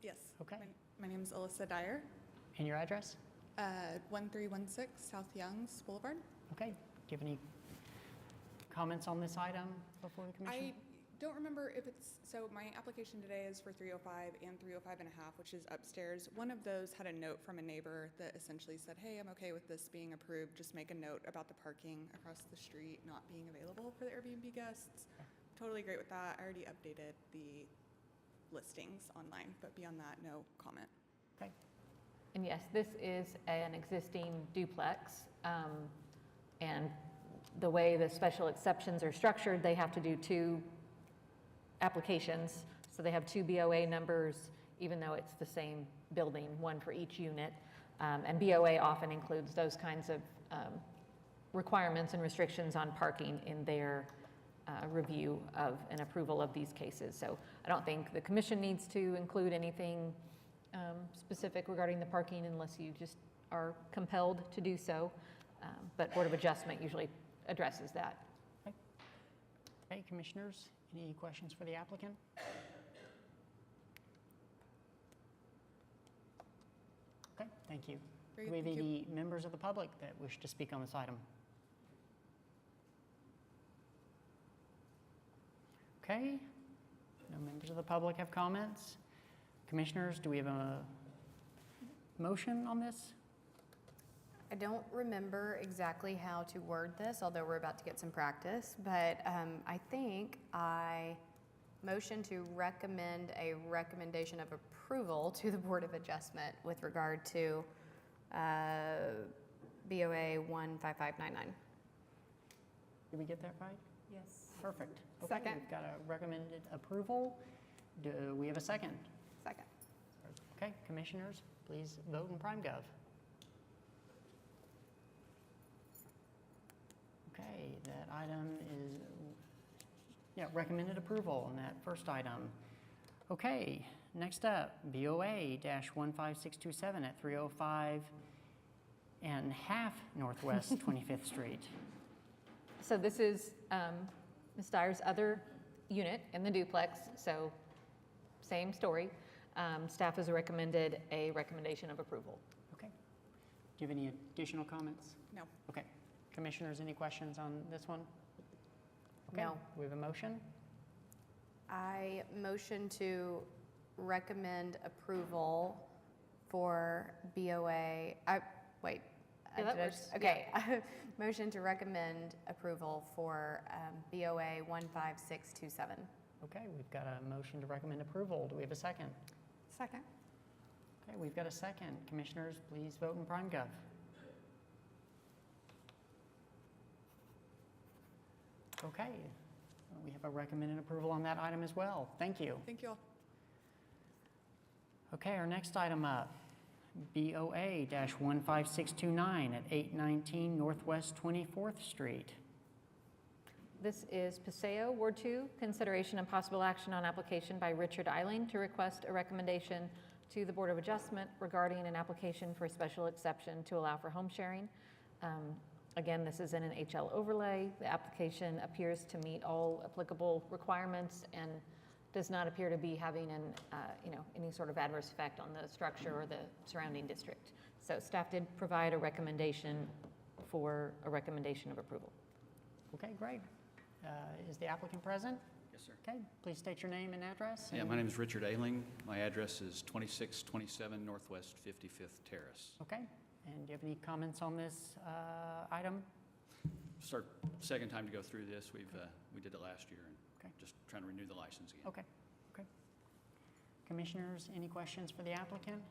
Yes. Okay. My name is Alyssa Dyer, And your address? 1316 South Youngs Boulevard. Okay. Do you have any comments on this item before the commission? I don't remember if it's, so my application today is for 305 and 305 and a half, which is upstairs. One of those had a note from a neighbor that essentially said, hey, I'm okay with this being approved. Just make a note about the parking across the street not being available for the Airbnb guests. Totally great with that. I already updated the listings online, but beyond that, no comment. Okay. And yes, this is an existing duplex. And the way the special exceptions are structured, they have to do 2 applications. So they have 2 BOA numbers, even though it's the same building, one for each unit. And BOA often includes those kinds of requirements and restrictions on parking in their review of an approval of these cases. So I don't think the commission needs to include anything specific regarding the parking unless you just are compelled to do so. But Board of Adjustment usually addresses that. Okay, commissioners, any questions for the applicant? Okay, thank you. Very Do we good, have thank any members of the public that wish to speak on this item? Okay, no members of the public have comments. Commissioners, do we have a motion on this? I don't remember exactly how to word this, although we're about to get some practice, but I think I motion to recommend a recommendation of approval to the Board of Adjustment with regard to BOA 15599. Did we get that right? Yes. Perfect. Okay, Second. we've got a recommended approval. Do we have a second? Second. Okay, commissioners, please vote in PrimeGov. Okay, that item is, recommended approval on that first item. Okay, next up, BOA-15627 at 305 and half Northwest 25th Street. So this is Ms. Dyer's other unit in the duplex, so same story. Staff has recommended a recommendation of approval. Okay. Do you have any additional comments? No. Okay. Commissioners, any questions on this one? Okay. No. We have a motion? I motion to recommend approval for BOA, wait. Yeah, that did I- works. Okay, motion to recommend approval for BOA 15627. Okay, we've got a motion to recommend approval. Do we have a second? Second. Okay, we've got a second. Commissioners, please vote in PrimeGov. Okay, we have a recommended approval on that item as well. Thank you. Thank you all. Okay, our next item up, BOA-15629 at 819 Northwest 24th Street. This is Paseo, Ward 2, consideration and possible action on application by Richard Eiling to request a recommendation to the Board of Adjustment regarding an application for a special exception to allow for home sharing. Again, this is in an HL overlay. The application appears to meet all applicable requirements and does not appear to be having any sort of adverse effect on the structure or the surrounding district. So staff did provide a recommendation for a recommendation of approval. Okay, great. Is the applicant present? Yes, sir. Okay, please state your name and address. Yeah, and- my name is Richard Ailing. My address is 2627 Northwest 55th Terrace. Okay, and do you have any comments on this item? It's our second time to go through this. We did it last year, and Okay. just trying to renew the license again. Okay, okay. Commissioners, any questions for the applicant?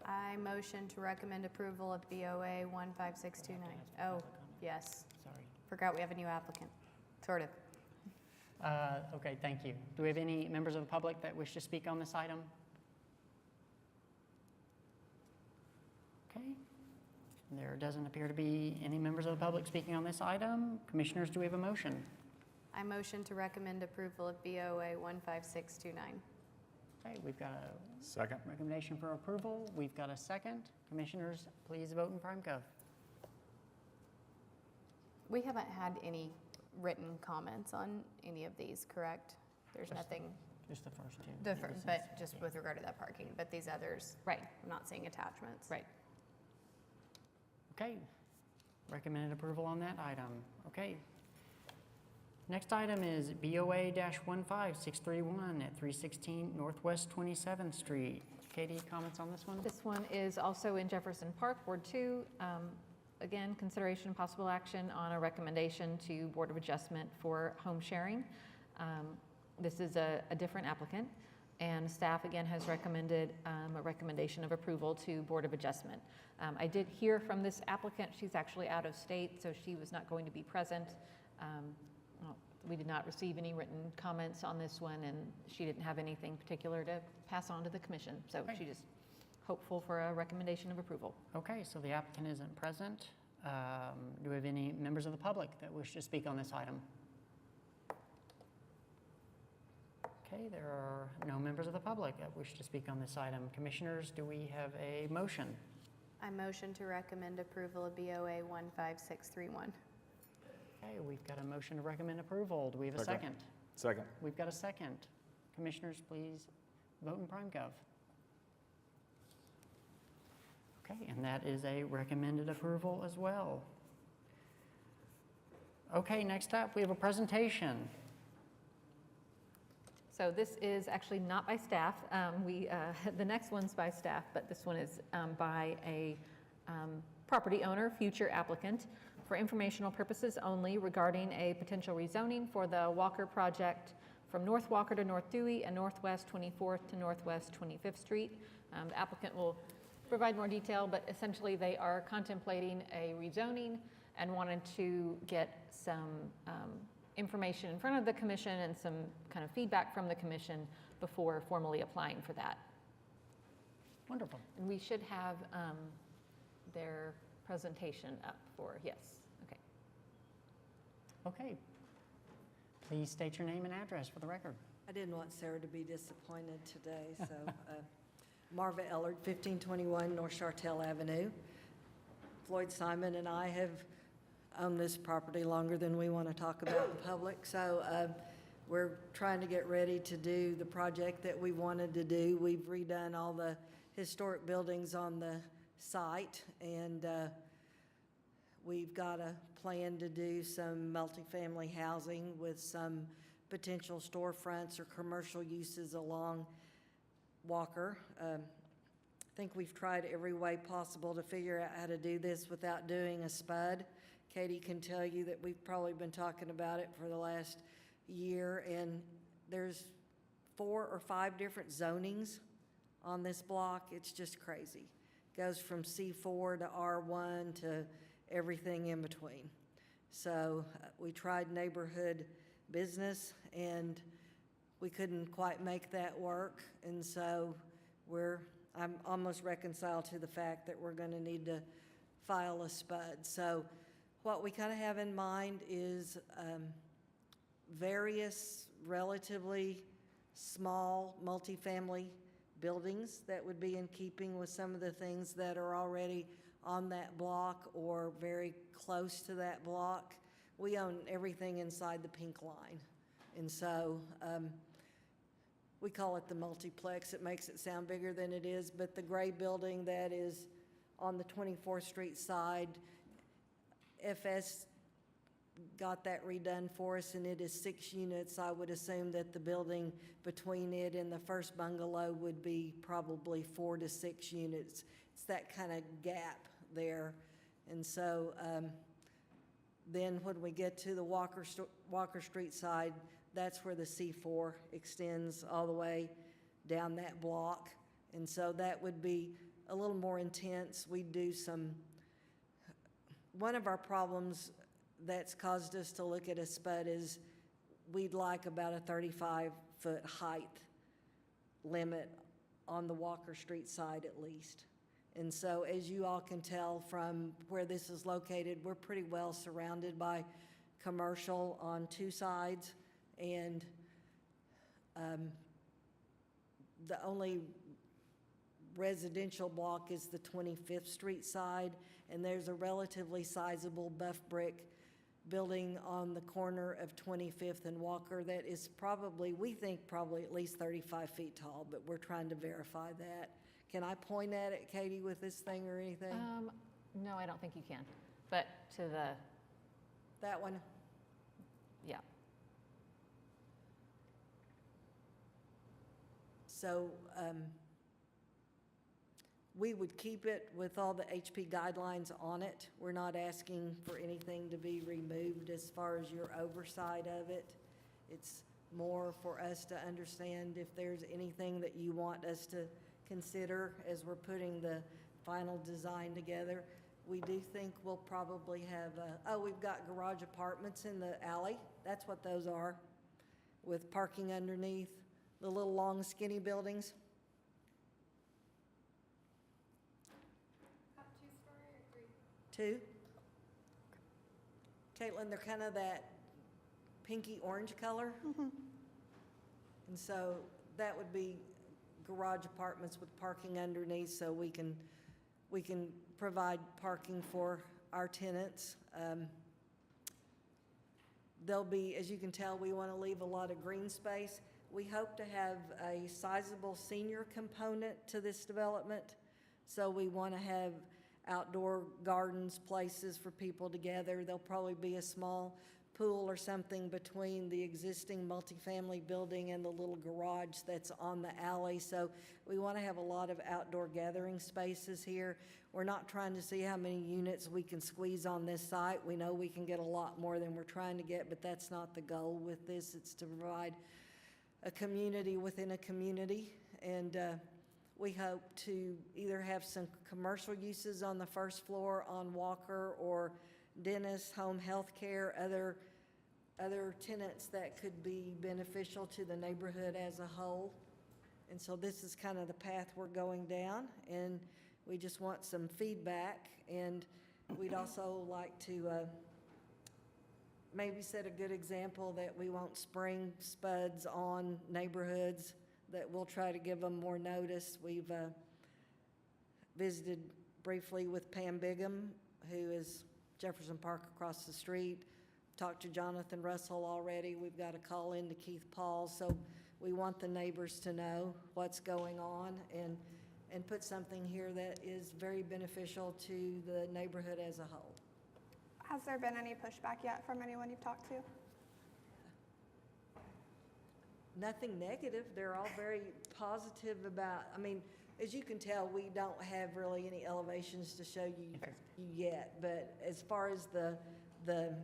I motion to recommend approval of BOA 15629. Oh, yes. Sorry. Forgot we have a new applicant, sort of. Okay, thank you. Do we have any members of the public that wish to speak on this item? Okay. There doesn't appear to be any members of the public speaking on this item. Commissioners, do we have a motion? I motion to recommend approval of BOA 15629. Okay, we've got a Second? recommendation for approval. We've got a second. Commissioners, please vote in prime gov. We haven't had any written comments on any of these, correct? There's nothing, Just the first two. but just with regard to that parking, but these others, Right, I'm not seeing attachments. right. Okay, recommended approval on that item. Okay. Next item is BOA-15631 at 316 Northwest 27th Street. Katie, comments on this one? This one is also in Jefferson Park, Ward 2. Again, consideration and possible action on a recommendation to Board of Adjustment for home sharing. This is a different applicant, and staff again has recommended a recommendation of approval to Board of Adjustment. I did hear from this applicant. She's actually out of state, so she was not going to be present. We did not receive any written comments on this one, and she didn't have anything particular to pass on to the commission. So she just hopeful for a recommendation of approval. Okay, so the applicant isn't present. Do we have any members of the public that wish to speak on this item? Okay, there are no members of the public that wish to speak on this item. Commissioners, do we have a motion? I motion to recommend approval of BOA 15631. Okay, we've got a motion to recommend approval. Do we have a second? Second. We've got a second. Commissioners, please vote in prime gov. Okay, and that is a recommended approval as well. Okay, next up, we have a presentation. So this is actually not by staff. The next one's by staff, but this one is by a property owner, future applicant, for informational purposes only regarding a potential rezoning for the Walker project from North Walker to North Dewey and Northwest 24th to Northwest 25th Street. The applicant will provide more detail, but essentially they are contemplating a rezoning and wanted to get some information in front of the commission and some kind of feedback from the commission before formally applying for that. Wonderful. And we should have their presentation up for, yes, okay. Okay. Please state your name and address for the record. I didn't want Sarah to be disappointed today, so Marva Ellard, 1521 North Chartel Avenue. Floyd Simon and I have owned this property longer than we want to talk about in public, so we're trying to get ready to do the project that we wanted to do. We've redone all the historic buildings on the site, and we've got a plan to do some multifamily housing with some potential storefronts or commercial uses along Walker. I think we've tried every way possible to figure out how to do this without doing a spud. Katie can tell you that we've probably been talking about it for the last year, and there's 4 or 5 different zonings on this block. It's just crazy. Goes from C4 to R1 to everything in between. So we tried neighborhood business, and we couldn't quite make that work, and so I'm almost reconciled to the fact that we're going to need to file a spud. So what we kind of have in mind is various relatively small multifamily buildings that would be in keeping with some of the things that are already on that block or very close to that block. We own everything inside the pink line, and so we call it the multiplex. It makes it sound bigger than it is, but the gray building that is on the 24th Street side, FS got that redone for us, and it is 6 units. I would assume that the building between it and the first bungalow would be probably 4 to 6 units. It's that kind of gap there. And so then when we get to the Walker Street side, that's where the C4 extends all the way down that block. And so that would be a little more intense. We do one of our problems that's caused us to look at a spud is we'd like about a 35-foot height limit on the Walker Street side at least. And so as you all can tell from where this is located, we're pretty well surrounded by commercial on 2 sides, and the only residential block is the 25th Street side, and there's a relatively sizable buff brick building on the corner of 25th and Walker that is probably, we think probably at least 35 feet tall, but we're trying to verify that. Can I point at it, Katie, with this thing or anything? No, I don't think you can, but to the, That one? yeah. So we would keep it with all the HP guidelines on it. We're not asking for anything to be removed as far as your oversight of it. It's more for us to understand if there's anything that you want us to consider as we're putting the final design together. We do think we'll probably have, we've got garage apartments in the alley. That's what those are, with parking underneath, the little long skinny buildings. Two. Caitlin, they're kind of that pinky orange color. And so that would be garage apartments with parking underneath, so we can provide parking for our tenants. There'll be, as you can tell, we want to leave a lot of green space. We hope to have a sizable senior component to this development, so we want to have outdoor gardens, places for people to gather. There'll probably be a small pool or something between the existing multifamily building and the little garage that's on the alley. So we want to have a lot of outdoor gathering spaces here. We're not trying to see how many units we can squeeze on this site. We know we can get a lot more than we're trying to get, but that's not the goal with this. It's to provide a community within a community. And we hope to either have some commercial uses on the first floor on Walker, or dentists, home health care, other tenants that could be beneficial to the neighborhood as a whole. And so this is kind of the path we're going down, and we just want some feedback. And we'd also like to maybe set a good example that we won't spring spuds on neighborhoods, that we'll try to give them more notice. We've visited briefly with Pam Bigham, who is Jefferson Park across the street. Talked to Jonathan Russell already. We've got a call in to Keith Paul. So we want the neighbors to know what's going on, and put something here that is very beneficial to the neighborhood as a whole. Has there been any pushback yet from anyone you've talked to? Nothing negative. They're all very positive about, I mean, as you can tell, we don't have really any elevations to show you yet, but as far as the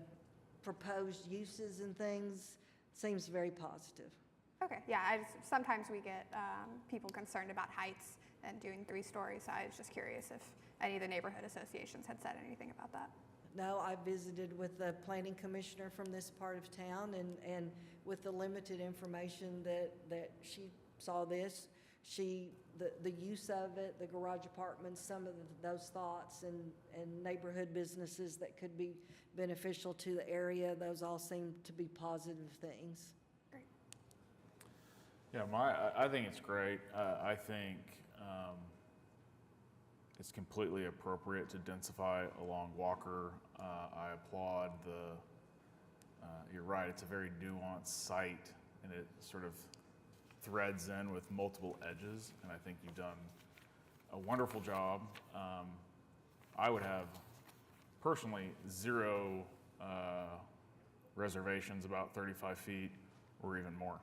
proposed uses and things, seems very positive. Okay, yeah, sometimes we get people concerned about heights and doing 3 stories, so I was just curious if any of the neighborhood associations had said anything about that. No, I visited with the planning commissioner from this part of town, and with the limited information that she saw this, the use of it, the garage apartments, some of those thoughts, and neighborhood businesses that could be beneficial to the area, those all seem to be positive things. Great. Yeah, I think it's great. I think it's completely appropriate to densify along Walker. I applaud you're right, it's a very nuanced site, and it sort of threads in with multiple edges, and I think you've done a wonderful job. I would have personally 0 reservations about 35 feet or even more.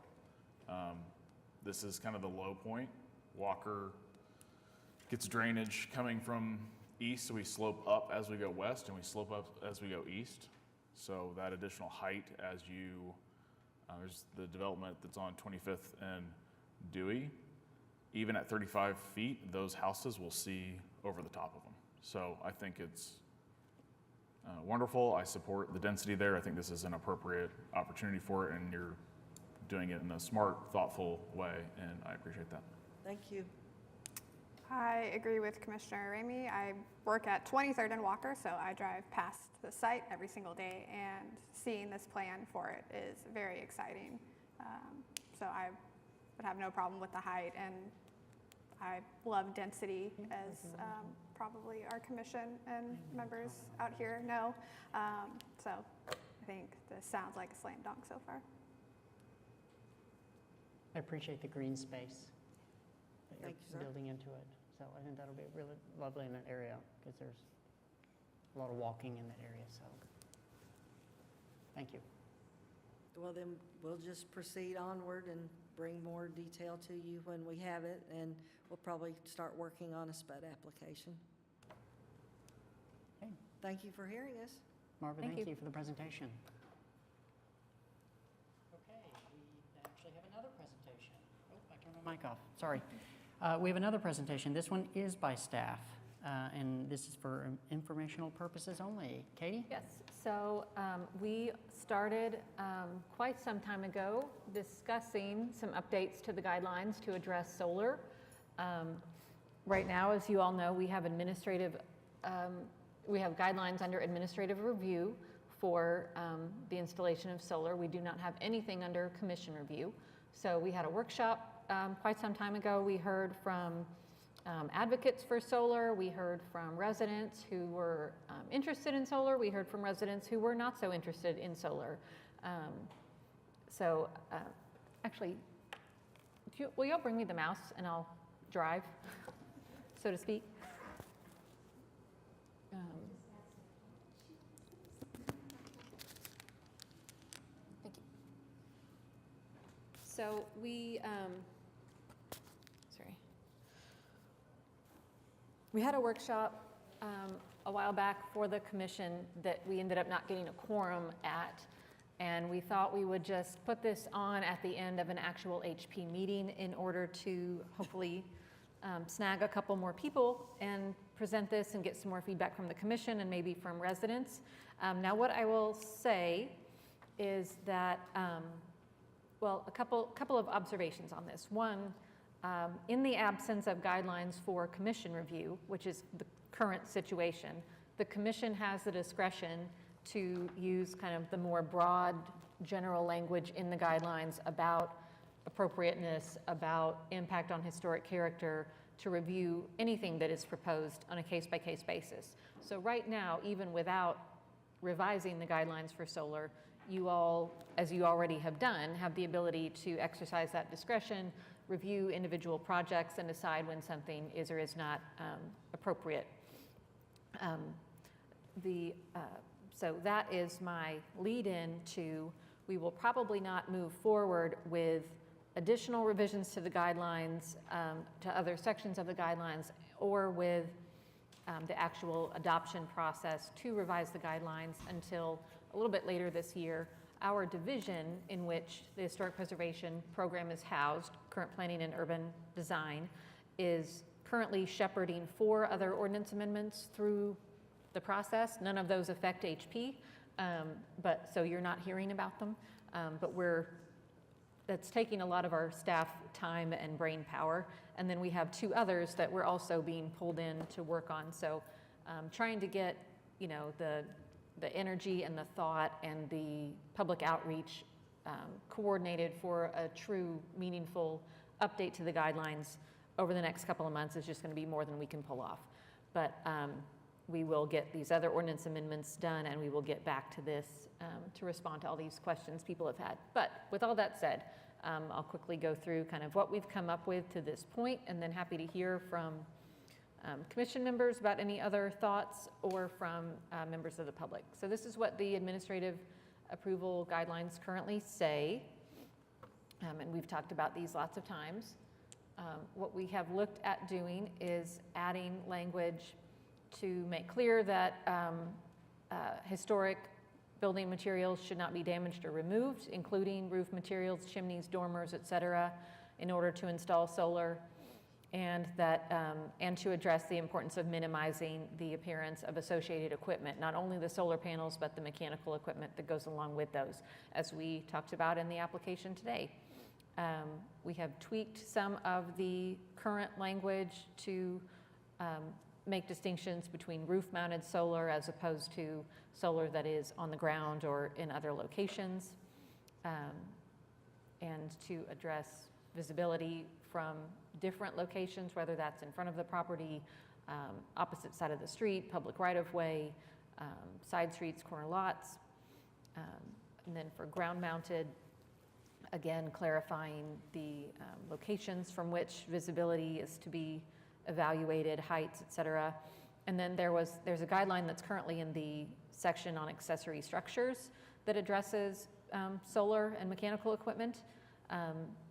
This is kind of the low point. Walker gets drainage coming from east, so we slope up as we go west, and we slope up as we go east. So that additional height as you, there's the development that's on 25th and Dewey. Even at 35 feet, those houses will see over the top of them. So I think it's wonderful. I support the density there. I think this is an appropriate opportunity for it, and you're doing it in a smart, thoughtful way, and I appreciate that. Thank you. I agree with Commissioner Ramey. I work at 23rd and Walker, so I drive past the site every single day, and seeing this plan for it is very exciting. So I would have no problem with the height, and I love density, as probably our commission and members out here know. So I think this sounds like a slam dunk so far. I appreciate the green space that Thank you, you're sir. building into it. So I think that'll be really lovely in that area, because there's a lot of walking in that area, so thank you. Well, then we'll just proceed onward and bring more detail to you when we have it, and we'll probably start working on a SPUD application. Okay. Thank you for hearing us. Marvin, Thank thank you. you for the presentation. Okay, we actually have another presentation. Oh, I turned my mic off, sorry. We have another presentation. This one is by staff, and this is for informational purposes only. Katie? Yes, so we started quite some time ago discussing some updates to the guidelines to address solar. Right now, as you all know, we have guidelines under administrative review for the installation of solar. We do not have anything under commission review. So we had a workshop quite some time ago. We heard from advocates for solar. We heard from residents who were interested in solar. We heard from residents who were not so interested in solar. Actually, will y'all bring me the mouse and I'll drive, so to speak? Thank you. So we had a workshop a while back for the commission that we ended up not getting a quorum at, and we thought we would just put this on at the end of an actual HP meeting in order to hopefully snag a couple more people and present this and get some more feedback from the commission and maybe from residents. Now, what I will say is that, well, a couple of observations on this. One, in the absence of guidelines for commission review, which is the current situation, the commission has the discretion to use kind of the more broad general language in the guidelines about appropriateness, about impact on historic character, to review anything that is proposed on a case-by-case basis. So right now, even without revising the guidelines for solar, you all, as you already have done, have the ability to exercise that discretion, review individual projects, and decide when something is or is not appropriate. So that is my lead-in to, we will probably not move forward with additional revisions to the guidelines, to other sections of the guidelines, or with the actual adoption process to revise the guidelines until a little bit later this year. Our division in which the Historic Preservation Program is housed, Current Planning and Urban Design, is currently shepherding 4 other ordinance amendments through the process. None of those affect HP, but so you're not hearing about them. But that's taking a lot of our staff time and brain power. And then we have 2 others that we're also being pulled in to work on. So trying to get, you know, the energy and the thought and the public outreach coordinated for a true, meaningful update to the guidelines over the next couple of months is just going to be more than we can pull off. But we will get these other ordinance amendments done, and we will get back to this to respond to all these questions people have had. But with all that said, I'll quickly go through kind of what we've come up with to this point, and then happy to hear from commission members about any other thoughts, or from members of the public. So this is what the administrative approval guidelines currently say, and we've talked about these lots of times. What we have looked at doing is adding language to make clear that historic building materials should not be damaged or removed, including roof materials, chimneys, dormers, et cetera, in order to install solar, and that and to address the importance of minimizing the appearance of associated equipment, not only the solar panels, but the mechanical equipment that goes along with those, as we talked about in the application today. We have tweaked some of the current language to make distinctions between roof-mounted solar as opposed to solar that is on the ground or in other locations, and to address visibility from different locations, whether that's in front of the property, opposite side of the street, public right-of-way, side streets, corner lots. And then for ground-mounted, again, clarifying the locations from which visibility is to be evaluated, heights, et cetera. And then there's a guideline that's currently in the section on accessory structures that addresses solar and mechanical equipment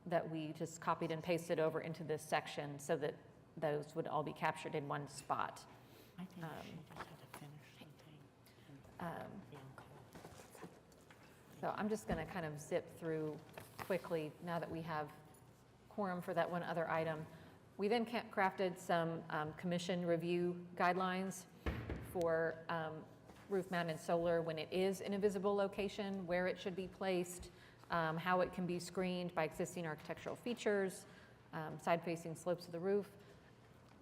that we just copied and pasted over into this section so that those would all be captured in one spot. I think she just had to finish something. So I'm just going to kind of zip through quickly now that we have quorum for that one other item. We then crafted some commission review guidelines for roof-mounted solar when it is in a visible location, where it should be placed, how it can be screened by existing architectural features, side-facing slopes of the roof.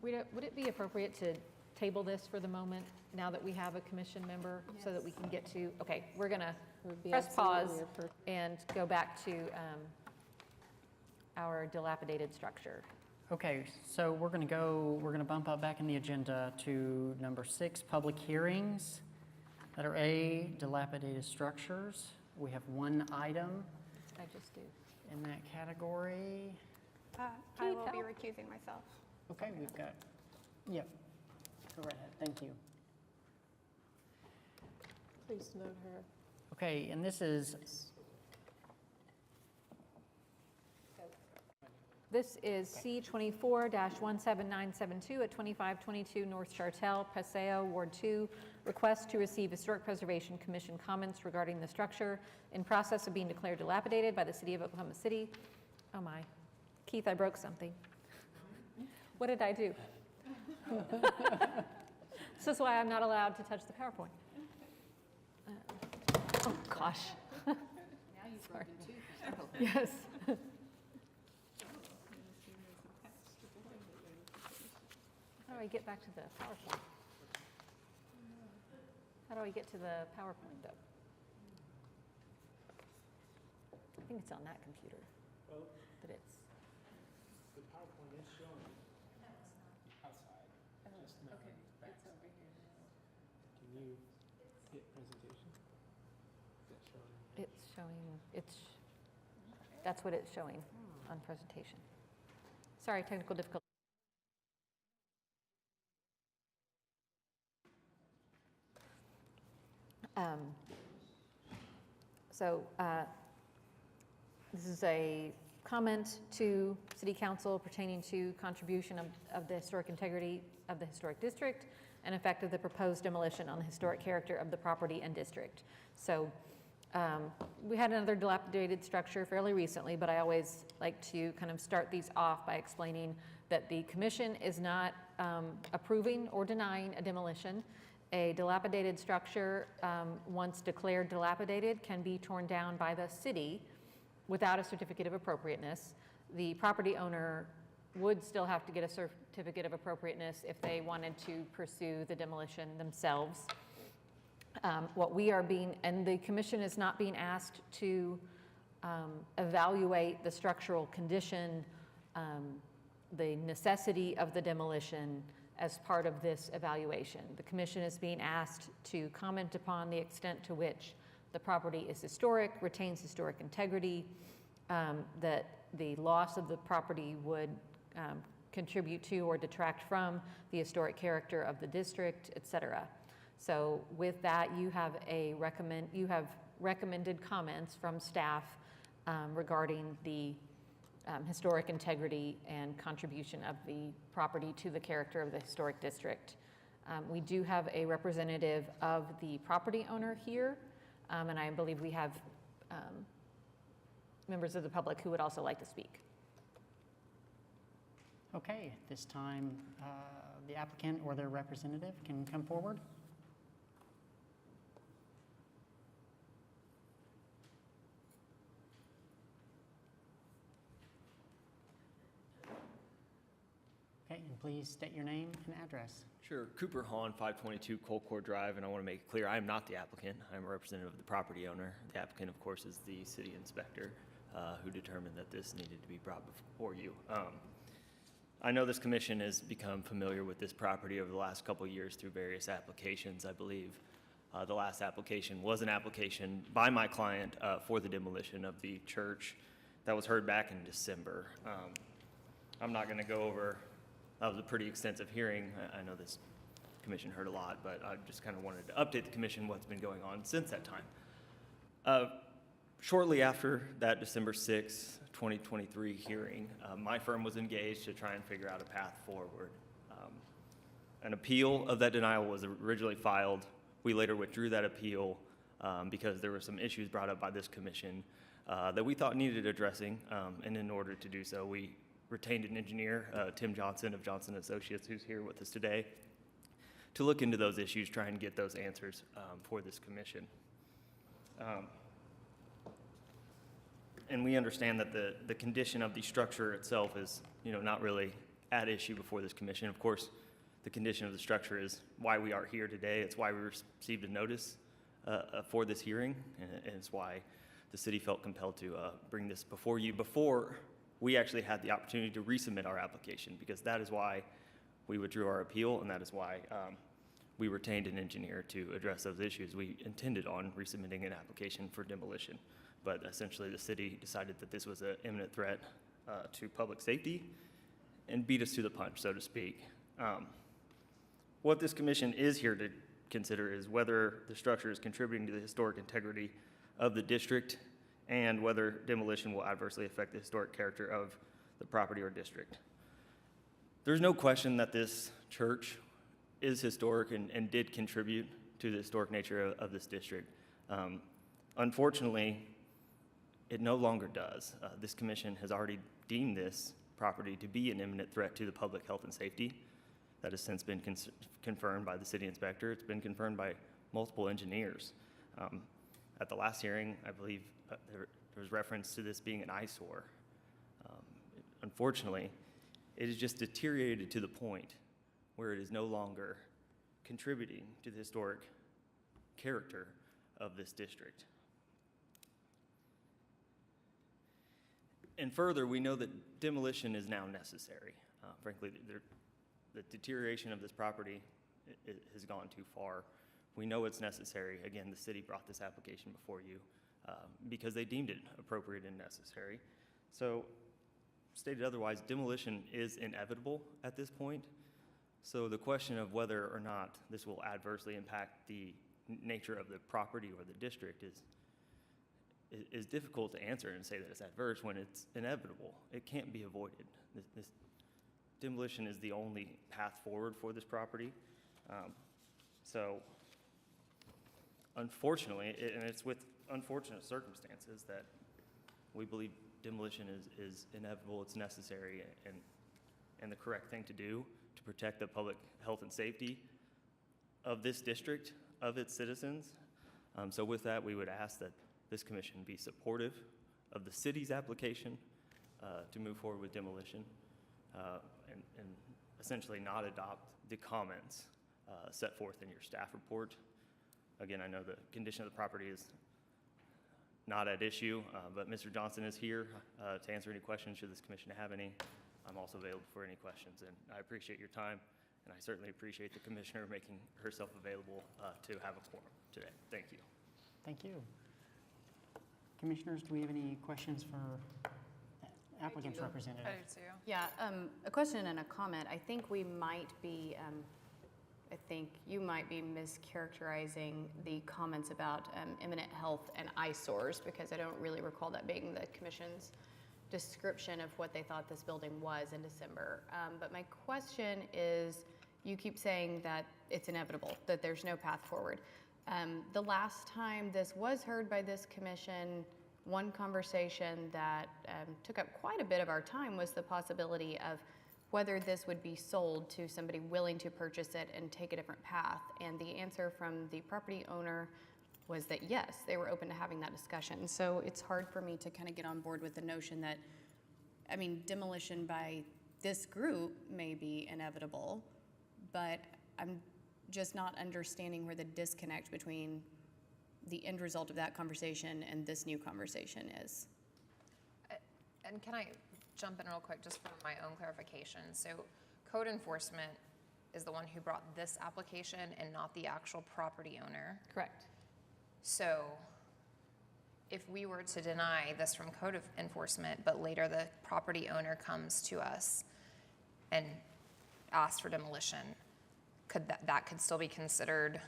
Would it be appropriate to table this for the moment now that we have a commission member so that we can get to, okay, we're going to press pause and go back to our dilapidated structure. Okay, so we're going to bump up back in the agenda to number 6, public hearings. Letter A, dilapidated structures. We have one item I just do. in that category. I will be recusing myself. Okay, we've got, yep, go right ahead, thank you. Please note her. Okay, and this is, This is C24-17972 at 2522 North Chartel, Paseo, Ward 2. Request to receive Historic Preservation Commission comments regarding the structure in process of being declared dilapidated by the City of Oklahoma City. Oh my. Keith, I broke something. What did I do? This is why I'm not allowed to touch the PowerPoint. Oh, gosh. Now you've broken two. Yes. How do I get back to the PowerPoint? How do I get to the PowerPoint, though? I think it's on that computer. But it's. The PowerPoint is showing. Outside. Just not Okay, back. it's over here now. Can you hit presentation? Is that showing? It's showing, that's what it's showing on presentation. Sorry, technical difficulty. This is a comment to City Council pertaining to contribution of the historic integrity of the historic district and effect of the proposed demolition on the historic character of the property and district. So we had another dilapidated structure fairly recently, but I always like to kind of start these off by explaining that the commission is not approving or denying a demolition. A dilapidated structure, once declared dilapidated, can be torn down by the city without a certificate of appropriateness. The property owner would still have to get a certificate of appropriateness if they wanted to pursue the demolition themselves. What we are being, and the commission is not being asked to evaluate the structural condition, the necessity of the demolition as part of this evaluation. The commission is being asked to comment upon the extent to which the property is historic, retains historic integrity, that the loss of the property would contribute to or detract from the historic character of the district, et cetera. So with that, you have recommended comments from staff regarding the historic integrity and contribution of the property to the character of the historic district. We do have a representative of the property owner here, and I believe we have members of the public who would also like to speak. okay, at this time, the applicant or their representative can come forward. Okay, and please state your name and address. Sure. Cooper Hahn, 522 Colcord Drive, and I want to make it clear I am not the applicant. I'm a representative of the property owner. The applicant, of course, is the city inspector. who determined that this needed to be brought before you. I know this commission has become familiar with this property over the last couple of years through various applications, I believe. The last application was an application by my client for the demolition of the church that was heard back in December. I'm not going to go over, that was a pretty extensive hearing. I know this commission heard a lot, but I just kind of wanted to update the commission what's been going on since that time. Shortly after that December 6, 2023 hearing, my firm was engaged to try and figure out a path forward. An appeal of that denial was originally filed. We later withdrew that appeal because there were some issues brought up by this commission that we thought needed addressing, and in order to do so, we retained an engineer, Tim Johnson of Johnson Associates, who's here with us today, to look into those issues, try and get those answers for this commission. And we understand that the condition of the structure itself is, not really at issue before this commission. Of course, the condition of the structure is why we are here today. It's why we received a notice for this hearing, and it's why the city felt compelled to bring this before you before we actually had the opportunity to resubmit our application, because that is why we withdrew our appeal, and that is why we retained an engineer to address those issues. We intended on resubmitting an application for demolition, but essentially the city decided that this was an imminent threat to public safety and beat us to the punch, so to speak. What this commission is here to consider is whether the structure is contributing to the historic integrity of the district and whether demolition will adversely affect the historic character of the property or district. There's no question that this church is historic and did contribute to the historic nature of this district. Unfortunately, it no longer does. This commission has already deemed this property to be an imminent threat to the public health and safety. That has since been confirmed by the city inspector. It's been confirmed by multiple engineers. At the last hearing, I believe there was reference to this being an eyesore. Unfortunately, it has just deteriorated to the point where it is no longer contributing to the historic character of this district. And further, we know that demolition is now necessary. Frankly, the deterioration of this property has gone too far. We know it's necessary. Again, the city brought this application before you because they deemed it appropriate and necessary. So, stated otherwise, demolition is inevitable at this point. So the question of whether or not this will adversely impact the nature of the property or the district is difficult to answer and say that it's adverse when it's inevitable. It can't be avoided. This demolition is the only path forward for this property. So unfortunately, and it's with unfortunate circumstances that we believe demolition is inevitable, it's necessary, and the correct thing to do to protect the public health and safety of this district, of its citizens. So with that, we would ask that this commission be supportive of the city's application to move forward with demolition and essentially not adopt the comments set forth in your staff report. Again, I know the condition of the property is not at issue, but Mr. Johnson is here to answer any questions should this commission have any. I'm also available for any questions, and I appreciate your time, and I certainly appreciate the commissioner making herself available to have a quorum today. Thank you. Thank you. Commissioners, do we have any questions for applicant's representative? I do too. Yeah, a question and a comment. I think we might be, I think you might be mischaracterizing the comments about imminent health and eyesores, because I don't really recall that being the commission's description of what they thought this building was in December. But my question is, you keep saying that it's inevitable, that there's no path forward. The last time this was heard by this commission, one conversation that took up quite a bit of our time was the possibility of whether this would be sold to somebody willing to purchase it and take a different path. And the answer from the property owner was that yes, they were open to having that discussion. So it's hard for me to kind of get on board with the notion that, I mean, demolition by this group may be inevitable, but I'm just not understanding where the disconnect between the end result of that conversation and this new conversation is. And can I jump in real quick just for my own clarification? So code enforcement is the one who brought this application and not the actual property owner. Correct. So if we were to deny this from code enforcement, but later the property owner comes to us and asks for demolition, could that could still be considered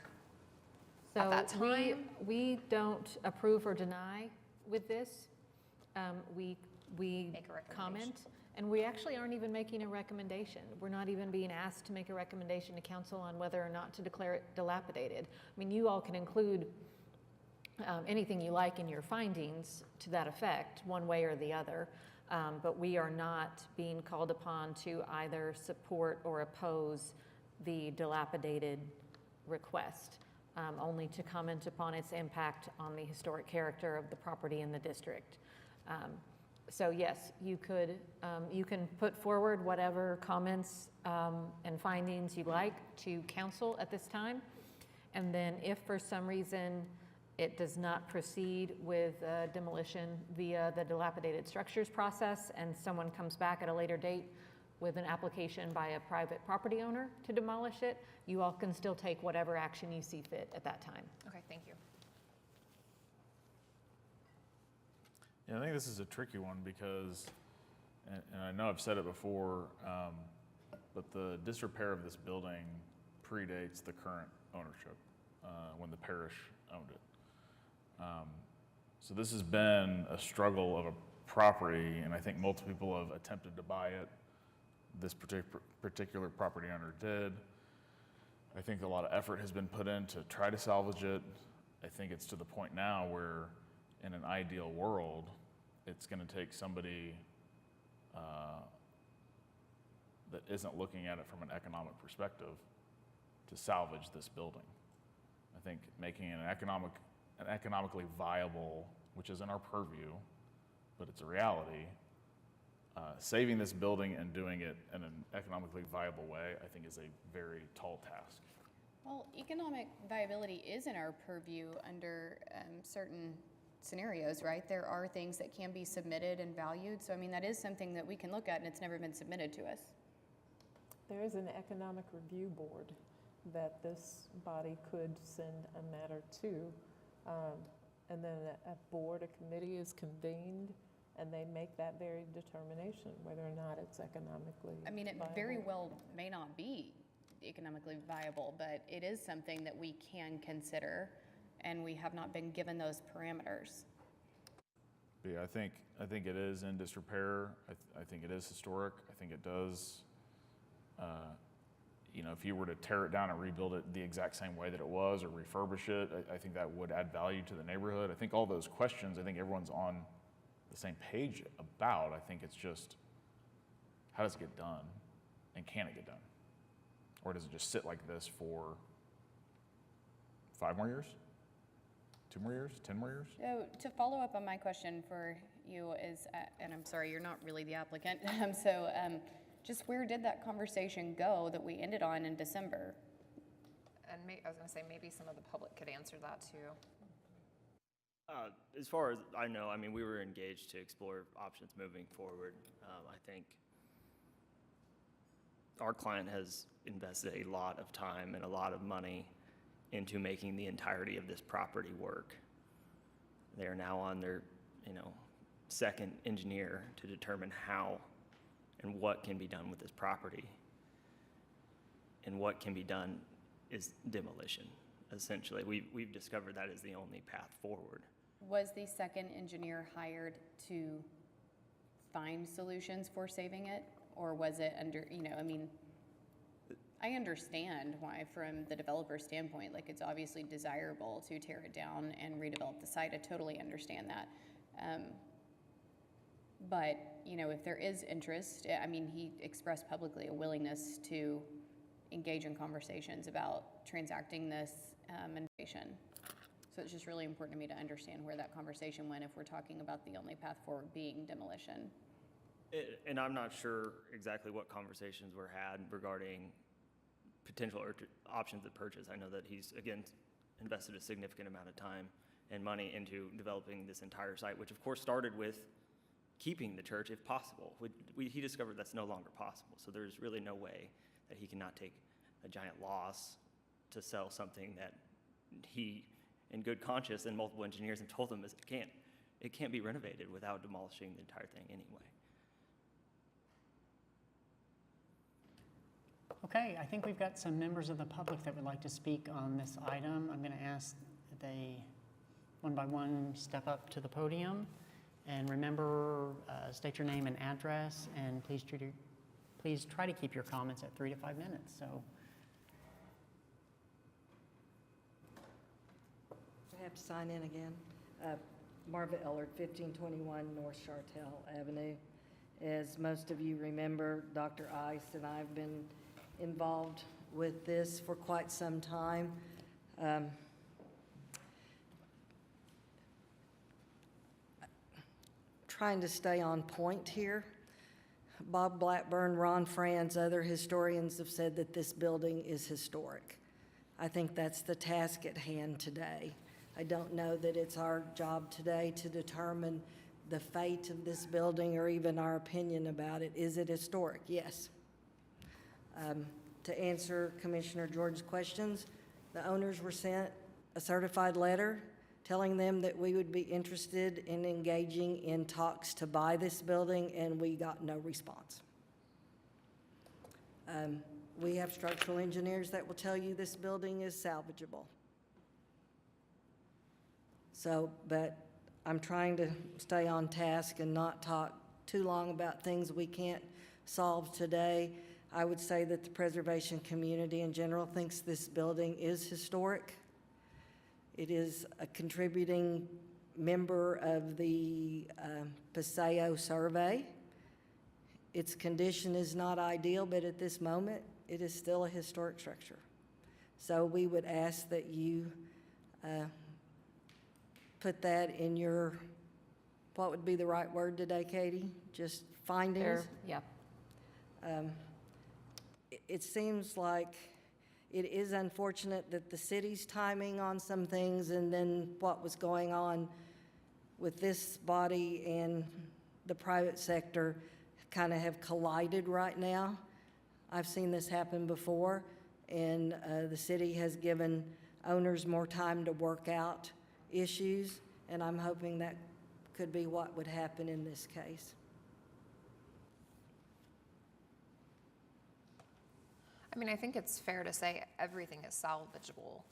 at that time? We don't approve or deny with this. We Make a recommendation. comment, and we actually aren't even making a recommendation. We're not even being asked to make a recommendation to council on whether or not to declare it dilapidated. I mean, you all can include anything you like in your findings to that effect, one way or the other, but we are not being called upon to either support or oppose the dilapidated request, only to comment upon its impact on the historic character of the property in the district. So yes, you can put forward whatever comments and findings you like to council at this time. And then if for some reason it does not proceed with demolition via the dilapidated structures process and someone comes back at a later date with an application by a private property owner to demolish it, you all can still take whatever action you see fit at that time. Okay, thank you. Yeah, I think this is a tricky one because, and I know I've said it before, but the disrepair of this building predates the current ownership when the parish owned it. So this has been a struggle of a property, and I think multiple people have attempted to buy it. This particular property owner did. I think a lot of effort has been put in to try to salvage it. I think it's to the point now where in an ideal world, it's going to take somebody that isn't looking at it from an economic perspective to salvage this building. I think making it an economically viable, which is in our purview, but it's a reality, saving this building and doing it in an economically viable way, I think is a very tall task. Well, economic viability is in our purview under certain scenarios, right? There are things that can be submitted and valued. So, I mean, that is something that we can look at, and it's never been submitted to us. There is an economic review board that this body could send a matter to. And then a board, a committee is convened, and they make that very determination whether or not it's economically I mean, it viable. very well may not be economically viable, but it is something that we can consider, and we have not been given those parameters. But yeah, I think it is in disrepair. I think it is historic. I think it does, if you were to tear it down and rebuild it the exact same way that it was or refurbish it, I think that would add value to the neighborhood. I think all those questions, I think everyone's on the same page about. I think it's just, how does it get done? And can it get done? Or does it just sit like this for 5 more years? 2 more years? 10 more years? So to follow up on my question for you is, and I'm sorry, you're not really the applicant, just where did that conversation go that we ended on in December? And I was going to say, maybe some of the public could answer that too. As far as I know, I mean, we were engaged to explore options moving forward. I think our client has invested a lot of time and a lot of money into making the entirety of this property work. They are now on their, second engineer to determine how and what can be done with this property. And what can be done is demolition, essentially. We've discovered that is the only path forward. Was the second engineer hired to find solutions for saving it? Or was it under, I understand why from the developer's standpoint, like it's obviously desirable to tear it down and redevelop the site. I totally understand that. But, if there is interest, he expressed publicly a willingness to engage in conversations about transacting this innovation. So it's just really important to me to understand where that conversation went if we're talking about the only path forward being demolition. And I'm not sure exactly what conversations were had regarding potential options of purchase. I know that he's, again, invested a significant amount of time and money into developing this entire site, which of course started with keeping the church if possible. He discovered that's no longer possible, so there's really no way that he cannot take a giant loss to sell something that he, in good conscience, and multiple engineers have told him it can't be renovated without demolishing the entire thing anyway. Okay, I think we've got some members of the public that would like to speak on this item. I'm going to ask that they, one by one, step up to the podium. And remember, state your name and address, and please try to keep your comments at 3 to 5 minutes. So, I have to sign in again. Marva Ellard, 1521 North Chartel Avenue. As most of you remember, Dr. Ice and I have been involved with this for quite some time. Trying to stay on point here. Bob Blackburn, Ron Franz, other historians have said that this building is historic. I think that's the task at hand today. I don't know that it's our job today to determine the fate of this building or even our opinion about it. Is it historic? Yes. To answer Commissioner George's questions, the owners were sent a certified letter telling them that we would be interested in engaging in talks to buy this building, and we got no response. We have structural engineers that will tell you this building is salvageable. So, but I'm trying to stay on task and not talk too long about things we can't solve today. I would say that the preservation community in general thinks this building is historic. It is a contributing member of the Paseo survey. Its condition is not ideal, but at this moment, it is still a historic structure. So we would ask that you put that in your, what would be the right word today, Katie? Just findings? Yeah. It seems like it is unfortunate that the city's timing on some things and then what was going on with this body and the private sector kind of have collided right now. I've seen this happen before, and the city has given owners more time to work out issues, and I'm hoping that could be what would happen in this case. I mean, I think it's fair to say everything is salvageable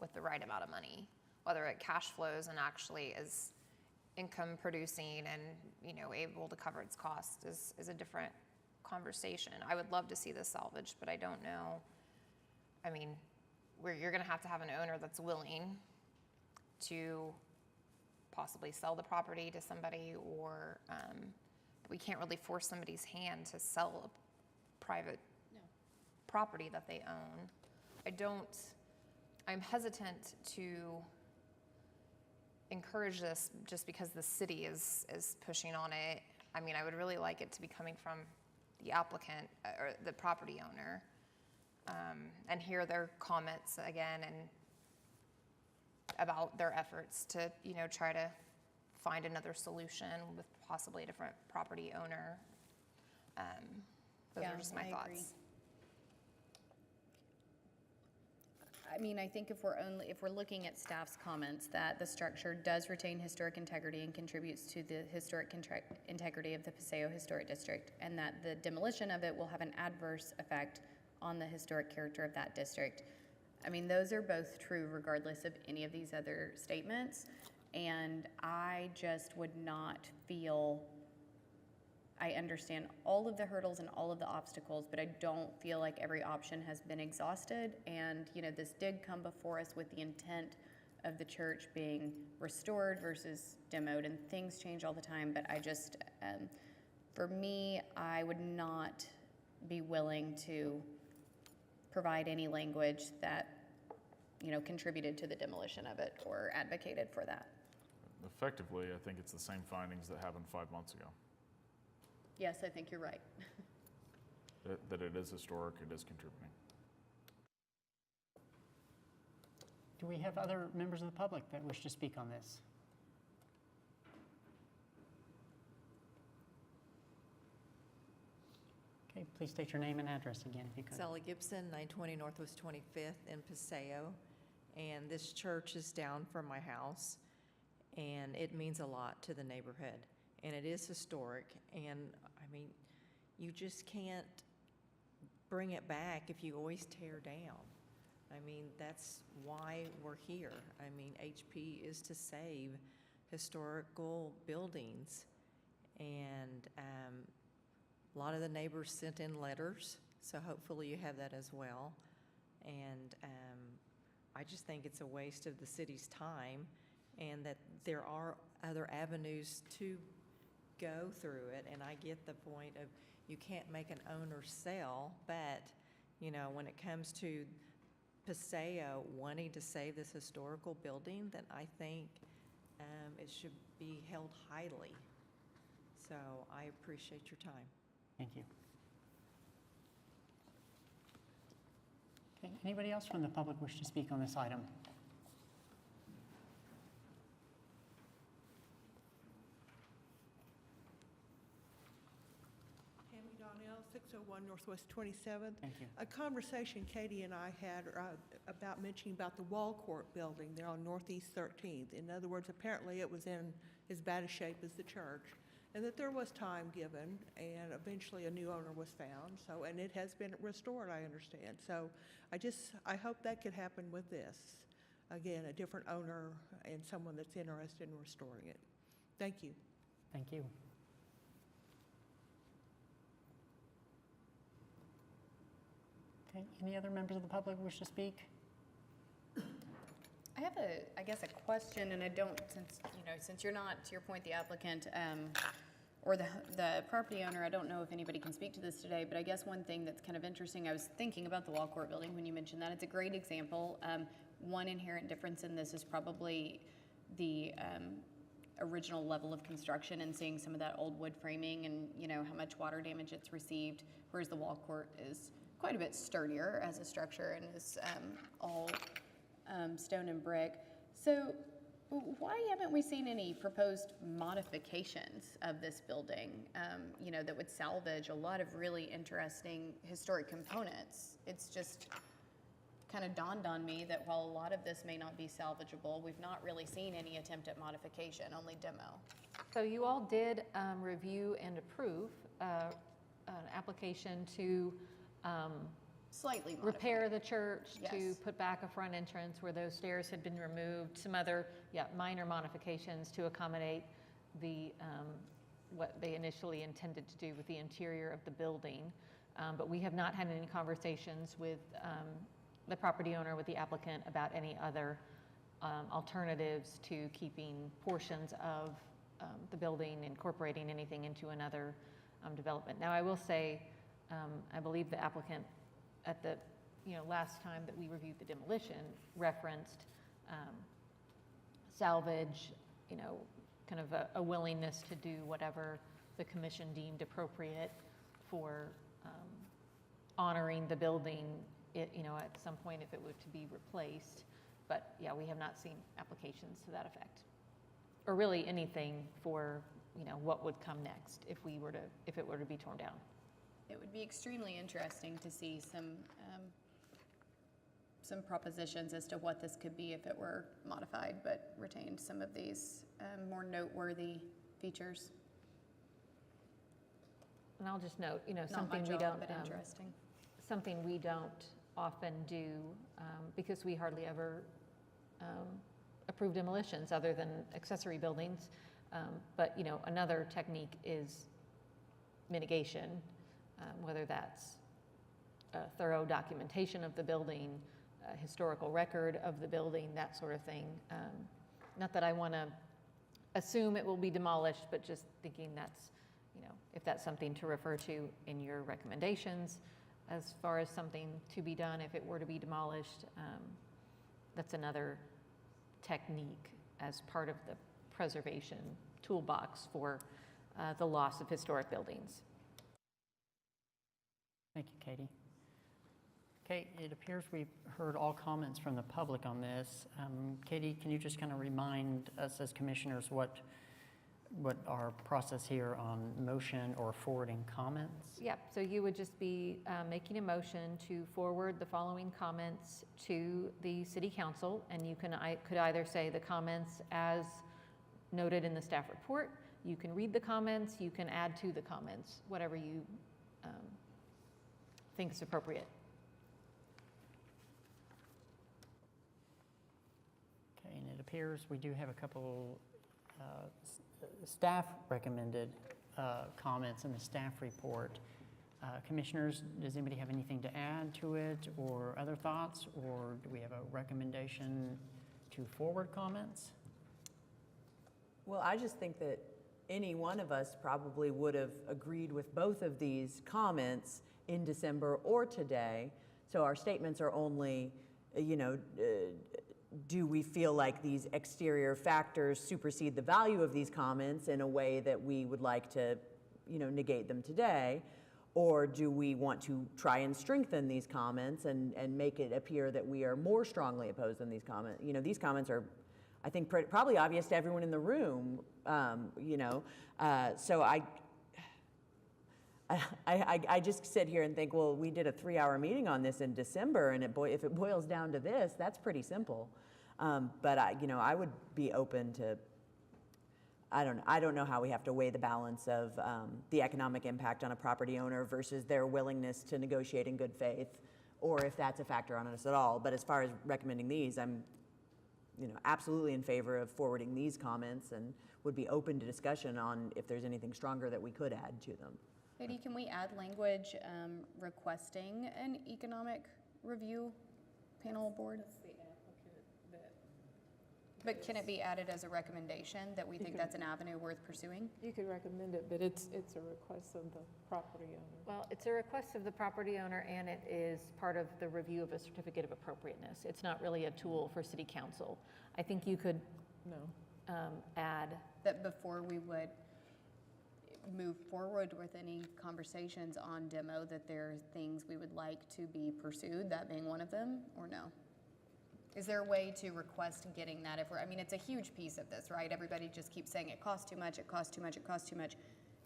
with the right amount of money, whether it cash flows and actually is income producing and, you know, able to cover its costs is a different conversation. I would love to see this salvaged, but I don't know. I mean, you're going to have an owner that's willing to possibly sell the property to somebody, or we can't really force somebody's hand to sell a private property that they own. I'm hesitant to encourage this just because the city is pushing on it. I mean, I would really like it to be coming from the applicant or the property owner, and hear their comments again and about their efforts to, you know, try to find another solution with possibly a different property owner. Those are just my thoughts. Agree. I mean, I think if we're looking at staff's comments that the structure does retain historic integrity and contributes to the historic integrity of the Paseo Historic District, and that the demolition of it will have an adverse effect on the historic character of that district. I mean, those are both true regardless of any of these other statements, and I just would not feel, I understand all of the hurdles and all of the obstacles, but I don't feel like every option has been exhausted. And, you know, this did come before us with the intent of the church being restored versus demoed, and things change all the time. But I just, for me, I would not be willing to provide any language that, you know, contributed to the demolition of it or advocated for that. Effectively, I think it's the same findings that happened 5 months ago. Yes, I think you're right. That it is historic, it is contributing. do we have other members of the public that wish to speak on this? Okay, please state your name and address again, if you could. Sally Gibson, 920 Northwest 25th in Paseo. And this church is down from my house, and it means a lot to the neighborhood. And it is historic, and I mean, you just can't bring it back if you always tear down. I mean, that's why we're here. I mean, HP is to save historical buildings. And a lot of the neighbors sent in letters, so hopefully you have that as well. And I just think it's a waste of the city's time, and that there are other avenues to go through it. And I get the point of you can't make an owner sell, but, you know, when it comes to Paseo wanting to save this historical building, then I think it should be held highly. So I appreciate your time. Thank you. Okay, anybody else from the public wish to speak on this item? Tammy Donnell, 601 Northwest 27th. Thank you. A conversation Katie and I had about mentioning about the Wall Court building there on Northeast 13th. In other words, apparently it was in as bad a shape as the church, and that there was time given, and eventually a new owner was found. So, and it has been restored, I understand. So I hope that could happen with this. Again, a different owner and someone that's interested in restoring it. Thank you. Thank you. Okay, any other members of the public wish to speak? I have I guess a question, and I don't, since you're not, to your point, the applicant, or the property owner, I don't know if anybody can speak to this today, but I guess one thing that's kind of interesting, I was thinking about the Wall Court building when you mentioned that. It's a great example. One inherent difference in this is probably the original level of construction, and seeing some of that old wood framing and, how much water damage it's received, whereas the Wall Court is quite a bit sturdier as a structure and is all stone and brick. So why haven't we seen any proposed modifications of this building, that would salvage a lot of really interesting historic components? It's just kind of dawned on me that while a lot of this may not be salvageable, we've not really seen any attempt at modification, only demo. So you all did review and approve an application to slightly repair the church, Yes. to put back a front entrance where those stairs had been removed, some other minor modifications to accommodate the what they initially intended to do with the interior of the building. But we have not had any conversations with the property owner, with the applicant, about any other alternatives to keeping portions of the building, incorporating anything into another development. Now, I will say, I believe the applicant at the last time that we reviewed the demolition referenced salvage, kind of a willingness to do whatever the commission deemed appropriate for honoring the building, at some point if it were to be replaced. But yeah, we have not seen applications to that effect, or really anything for what would come next if it were to be torn down. It would be extremely interesting to see some propositions as to what this could be if it were modified, but retained some of these more noteworthy features. And I'll just note, Not my something we job, don't, but interesting. something we don't often do, because we hardly ever approve demolitions other than accessory buildings. But another technique is mitigation, whether that's a thorough documentation of the building, a historical record of the building, that sort of thing. Not that I want to assume it will be demolished, but just thinking that's, if that's something to refer to in your recommendations as far as something to be done if it were to be demolished, that's another technique as part of the preservation toolbox for the loss of historic buildings. Thank you, Katie. Okay, it appears we've heard all comments from the public on this. Katie, can you just kind of remind us as commissioners what what our process here on motion or forwarding comments? Yep, so you would just be making a motion to forward the following comments to the city council, and you could either say the comments as noted in the staff report, you can read the comments, you can add to the comments, whatever you think is appropriate. Okay, and it appears we do have a couple staff recommended comments in the staff report. Commissioners, does anybody have anything to add to it or other thoughts, or do we have a recommendation to forward comments? Well, I just think that any one of us probably would have agreed with both of these comments in December or today. So our statements are only, do we feel like these exterior factors supersede the value of these comments in a way that we would like to, negate them today? Or do we want to try and strengthen these comments and make it appear that we are more strongly opposed than these comments? These comments are, I think, probably obvious to everyone in the room, so I just sit here and think, well, we did a 3-hour meeting on this in December, and if it boils down to this, that's pretty simple. But I would be open to, I don't know how we have to weigh the balance of the economic impact on a property owner versus their willingness to negotiate in good faith, or if that's a factor on us at all. But as far as recommending these, I'm absolutely in favor of forwarding these comments and would be open to discussion on if there's anything stronger that we could add to them. Katie, can we add language requesting an economic review panel board? But can it be added as a recommendation that we think that's an avenue worth pursuing? You could recommend it, but it's a request of the property owner. Well, it's a request of the property owner, and it is part of the review of a certificate of appropriateness. It's not really a tool for city council. I think you could add that before we would move forward with any conversations on demo, that there are things we would like to be pursued, that being one of them, or no? Is there a way to request getting that? It's a huge piece of this, right? Everybody just keeps saying it costs too much, it costs too much, it costs too much.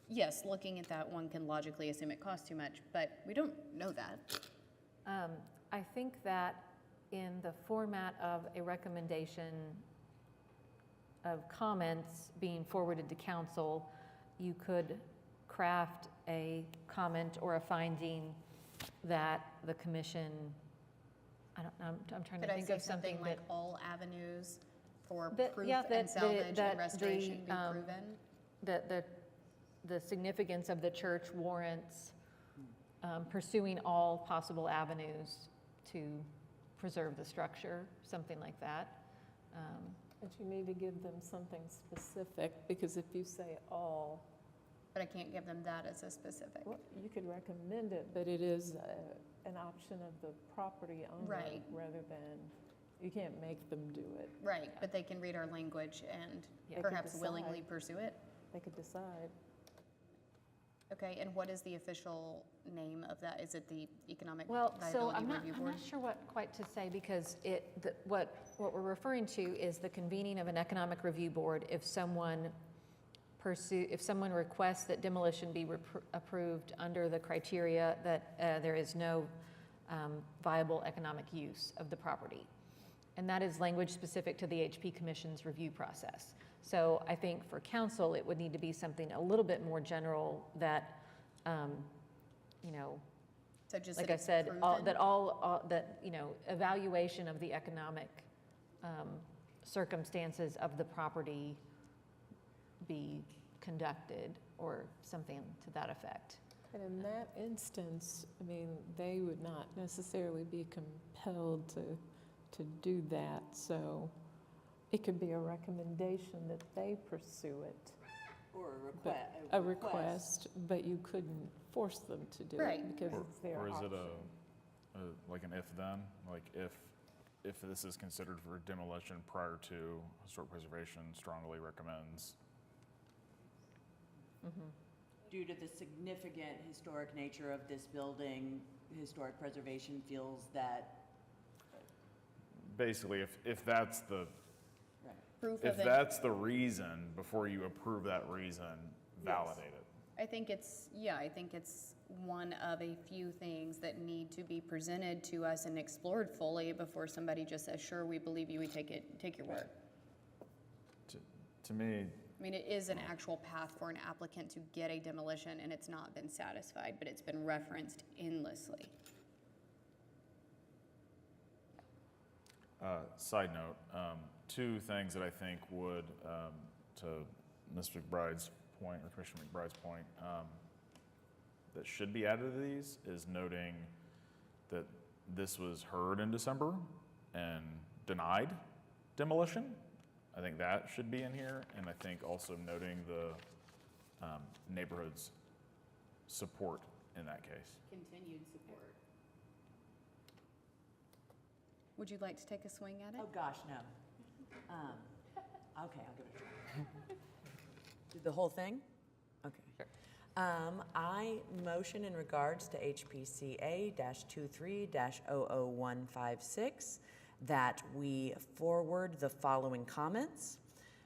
Yes, looking at that, one can logically assume it costs too much, but we don't know that. I think that in the format of a recommendation of comments being forwarded to council, you could craft a comment or a finding that the commission, I'm trying to think of something like all avenues for that, proof yeah, and salvage and restoration be proven? The significance of the church warrants pursuing all possible avenues to preserve the structure, something like that. But you need to give them something specific, because if you say all. But I can't give them that as a specific. Well, you could recommend it, but it is an option of the property owner. Right. Rather than, you can't make them do it. Right, but they can read our language and perhaps willingly pursue it? They could decide. Okay, and what is the official name of that? Is it the Economic So Viability I'm Review Board? not sure what quite to say, because what we're referring to is the convening of an economic review board if someone requests that demolition be approved under the criteria that there is no viable economic use of the property. And that is language specific to the HP Commission's review process. So I think for council, it would need to be something a little bit more general that, So just like that I it's said, proven? evaluation of the economic circumstances of the property be conducted, or something to that effect. And in that instance, they would not necessarily be compelled to do that. So it could be a recommendation that they pursue it. Or a request, but you couldn't force them to do it because it's their Or is option. it like an if-then? Like if this is considered for demolition prior to historic preservation, strongly recommends. Due to the significant historic nature of this building, historic preservation feels that. Basically, if that's the proof if of it. that's the reason, before you approve that reason, validate it. I think it's one of a few things that need to be presented to us and explored fully before somebody just says, sure, we believe you, we take your word. To me, I mean, it is an actual path for an applicant to get a demolition, and it's not been satisfied, but it's been referenced endlessly. Side note, two things that I think would, to Ms. McBride's point, or Commissioner McBride's point, that should be added to these is noting that this was heard in December and denied demolition. I think that should be in here, and I think also noting the neighborhood's support in that case. Continued support. Would you like to take a swing at it? Oh, gosh, no. Okay, I'll give it a try. Do the whole thing? Okay. Sure. I motion in regards to HPCA-23-00156 that we forward the following comments: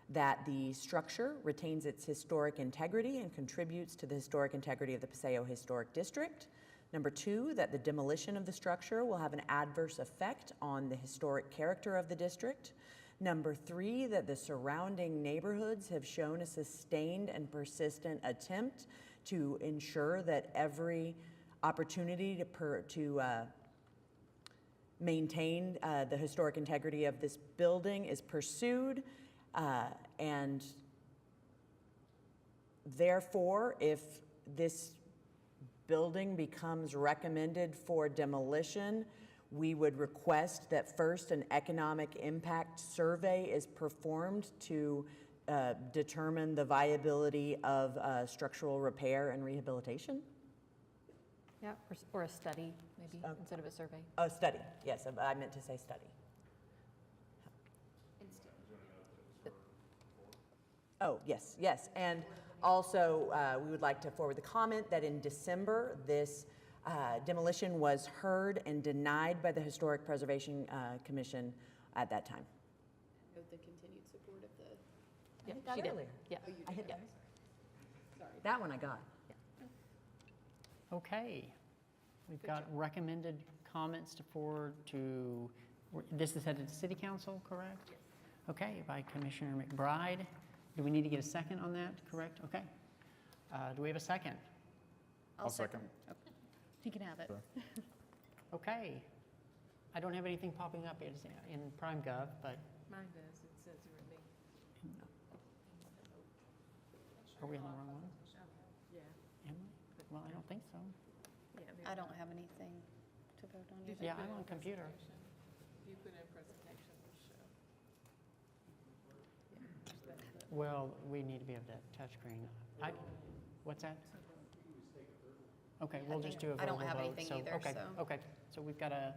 that the structure retains its historic integrity and contributes to the historic integrity of the Paseo Historic District. Number 2, that the demolition of the structure will have an adverse effect on the historic character of the district. Number 3, that the surrounding neighborhoods have shown a sustained and persistent attempt to ensure that every opportunity to maintain the historic integrity of this building is pursued, and therefore, if this building becomes recommended for demolition, we would request that first an economic impact survey is performed to determine the viability of structural repair and rehabilitation. Yeah, or a study, maybe, instead of a survey. Oh, study, yes, I meant to say study. Oh, yes, yes, and also we would like to forward the comment that in December, this demolition was heard and denied by the Historic Preservation Commission at that time. With the continued support of the. Yeah, I hit that she did. earlier. Yeah. Oh, you I hit did. that. Sorry. That one I got. Okay. We've got recommended comments to forward to, this is headed to City Council, correct? Yes. Okay, by Commissioner McBride. Do we need to get a second on that, correct? Okay. Do we have a second? I'll second. Oh, he can have it. Sure. Okay. I don't have anything popping up in PrimeGov, but Mine does, it says you're me. are we on the wrong one? Yeah. Am I? Well, I don't think so. I don't have anything to vote on Did either. you Yeah, put I'm in on computer. presentation? If you put in presentation, it'll show. Well, we need to be able to touch screen. What's that? Okay, we'll just do a verbal I don't have vote, anything so- either, okay, so. Okay, so we've got a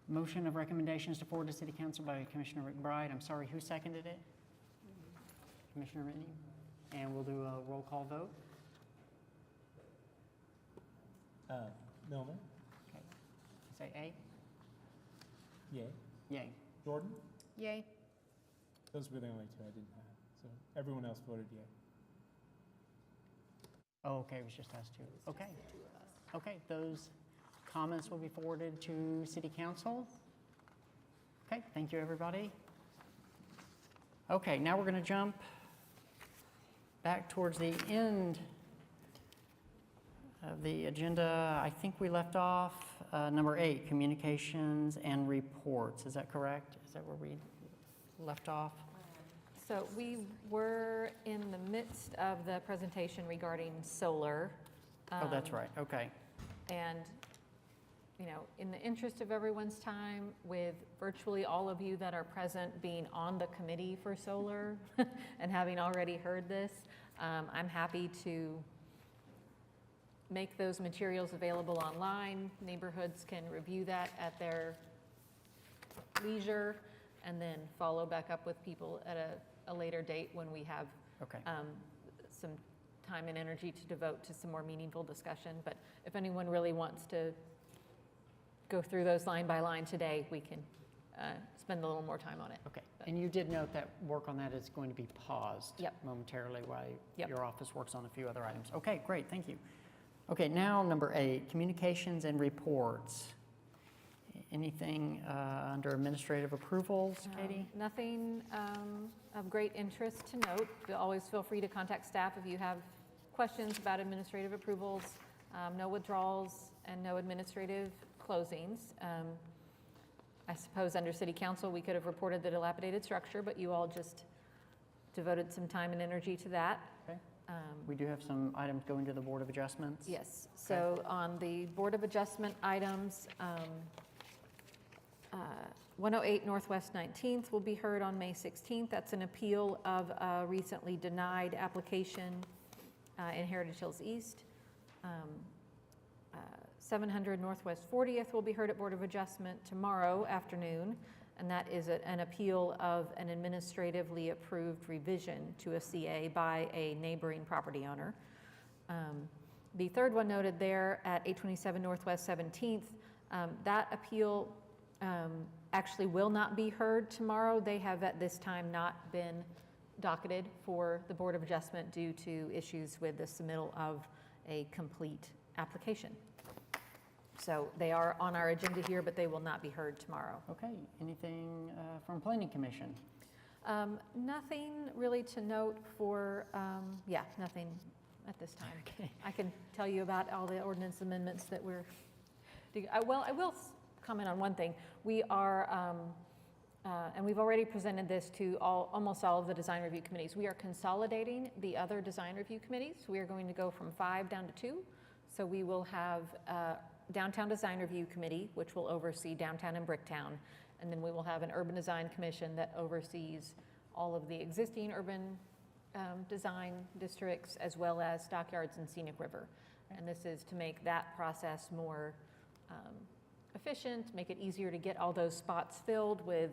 motion of recommendations to forward to City Council by Commissioner McBride. I'm sorry, who seconded it? Commissioner Whitney? And we'll do a roll call vote. Milner? Okay. Say A? Yay. Yay. Jordan? Yay. Those were the only two I didn't have, so everyone else voted yay. Oh, okay, it was just us two. Okay. Okay, those comments will be forwarded to City Council. Okay, thank you, everybody. Okay, now we're going to jump back towards the end of the agenda. I think we left off number 8, communications and reports. Is that correct? Is that where we left off? So we were in the midst of the presentation regarding solar. Oh, that's right, okay. And, you know, in the interest of everyone's time, with virtually all of you that are present being on the committee for solar and having already heard this, I'm happy to make those materials available online. Neighborhoods can review that at their leisure and then follow back up with people at a later date when we have Okay. some time and energy to devote to some more meaningful discussion. But if anyone really wants to go through those line by line today, we can spend a little more time on it. Okay, and you did note that work on that is going to be paused Yep. momentarily while Yep. your office works on a few other items. Okay, great, thank you. Okay, now number 8, communications and reports. Anything under administrative approvals, Katie? Nothing of great interest to note. You'll always feel free to contact staff if you have questions about administrative approvals. No withdrawals and no administrative closings. I suppose under city council, we could have reported the dilapidated structure, but you all just devoted some time and energy to that. Okay. We do have some items going to the Board of Adjustments. Yes, so on the Board of Adjustment items, 108 Northwest 19th will be heard on May 16th. That's an appeal of a recently denied application in Heritage Hills East. 700 Northwest 40th will be heard at Board of Adjustment tomorrow afternoon, and that is an appeal of an administratively approved revision to a CA by a neighboring property owner. The third one noted there at 827 Northwest 17th, that appeal actually will not be heard tomorrow. They have at this time not been docketed for the Board of Adjustment due to issues with the submittal of a complete application. So they are on our agenda here, but they will not be heard tomorrow. Okay, anything from Planning Commission? Nothing really to note for, nothing at this time. Okay. I can tell you about all the ordinance amendments that we're, I will comment on one thing. We are, and we've already presented this to almost all of the design review committees. We are consolidating the other design review committees. We are going to go from 5 down to 2. So we will have Downtown Design Review Committee, which will oversee downtown and Bricktown. And then we will have an Urban Design Commission that oversees all of the existing urban design districts, as well as Stockyards and Scenic River. And this is to make that process more efficient, make it easier to get all those spots filled with,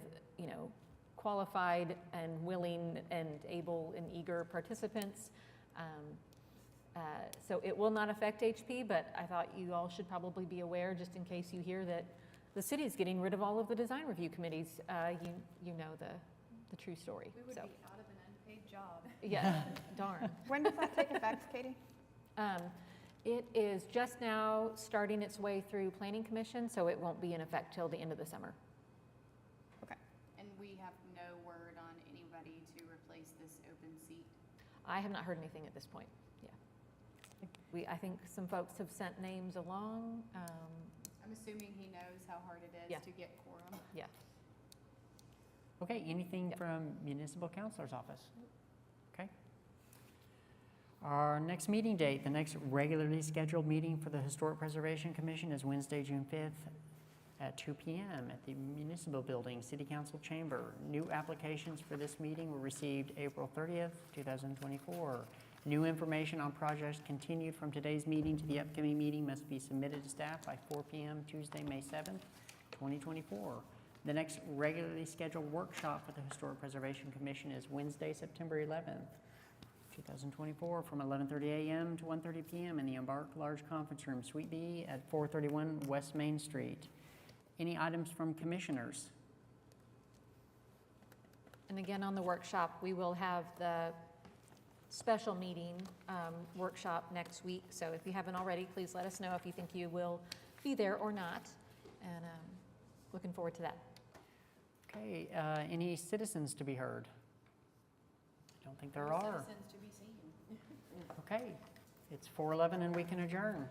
qualified and willing and able and eager participants. So it will not affect HP, but I thought you all should probably be aware, just in case you hear that the city is getting rid of all of the design review committees. You know the true story. We would so. be out of an unpaid job. Yeah, darn. When does that take effect, Katie? It is just now starting its way through Planning Commission, so it won't be in effect till the end of the summer. Okay. And we have no word on anybody to replace this open seat? I have not heard anything at this point. I think some folks have sent names along. I'm assuming he knows how hard it is to get quorum. Yeah. Okay, anything from Municipal Counselor's Office? Okay. Our next meeting date, the next regularly scheduled meeting for the Historic Preservation Commission is Wednesday, June 5th at 2 p.m. at the Municipal Building, City Council Chamber. New applications for this meeting were received April 30th, 2024. New information on projects continued from today's meeting to the upcoming meeting must be submitted to staff by 4 p.m. Tuesday, May 7th, 2024. The next regularly scheduled workshop for the Historic Preservation Commission is Wednesday, September 11th, 2024, from 11:30 a.m. to 1:30 p.m. in the Embark Large Conference Room, Suite B at 431 West Main Street. Any items from commissioners? And again, on the workshop, we will have the special meeting workshop next week. So if you haven't already, please let us know if you think you will be there or not. And looking forward to that. Okay, any citizens to be heard? I don't think there are. Citizens to be seen. Okay, it's 4:11 and we can adjourn.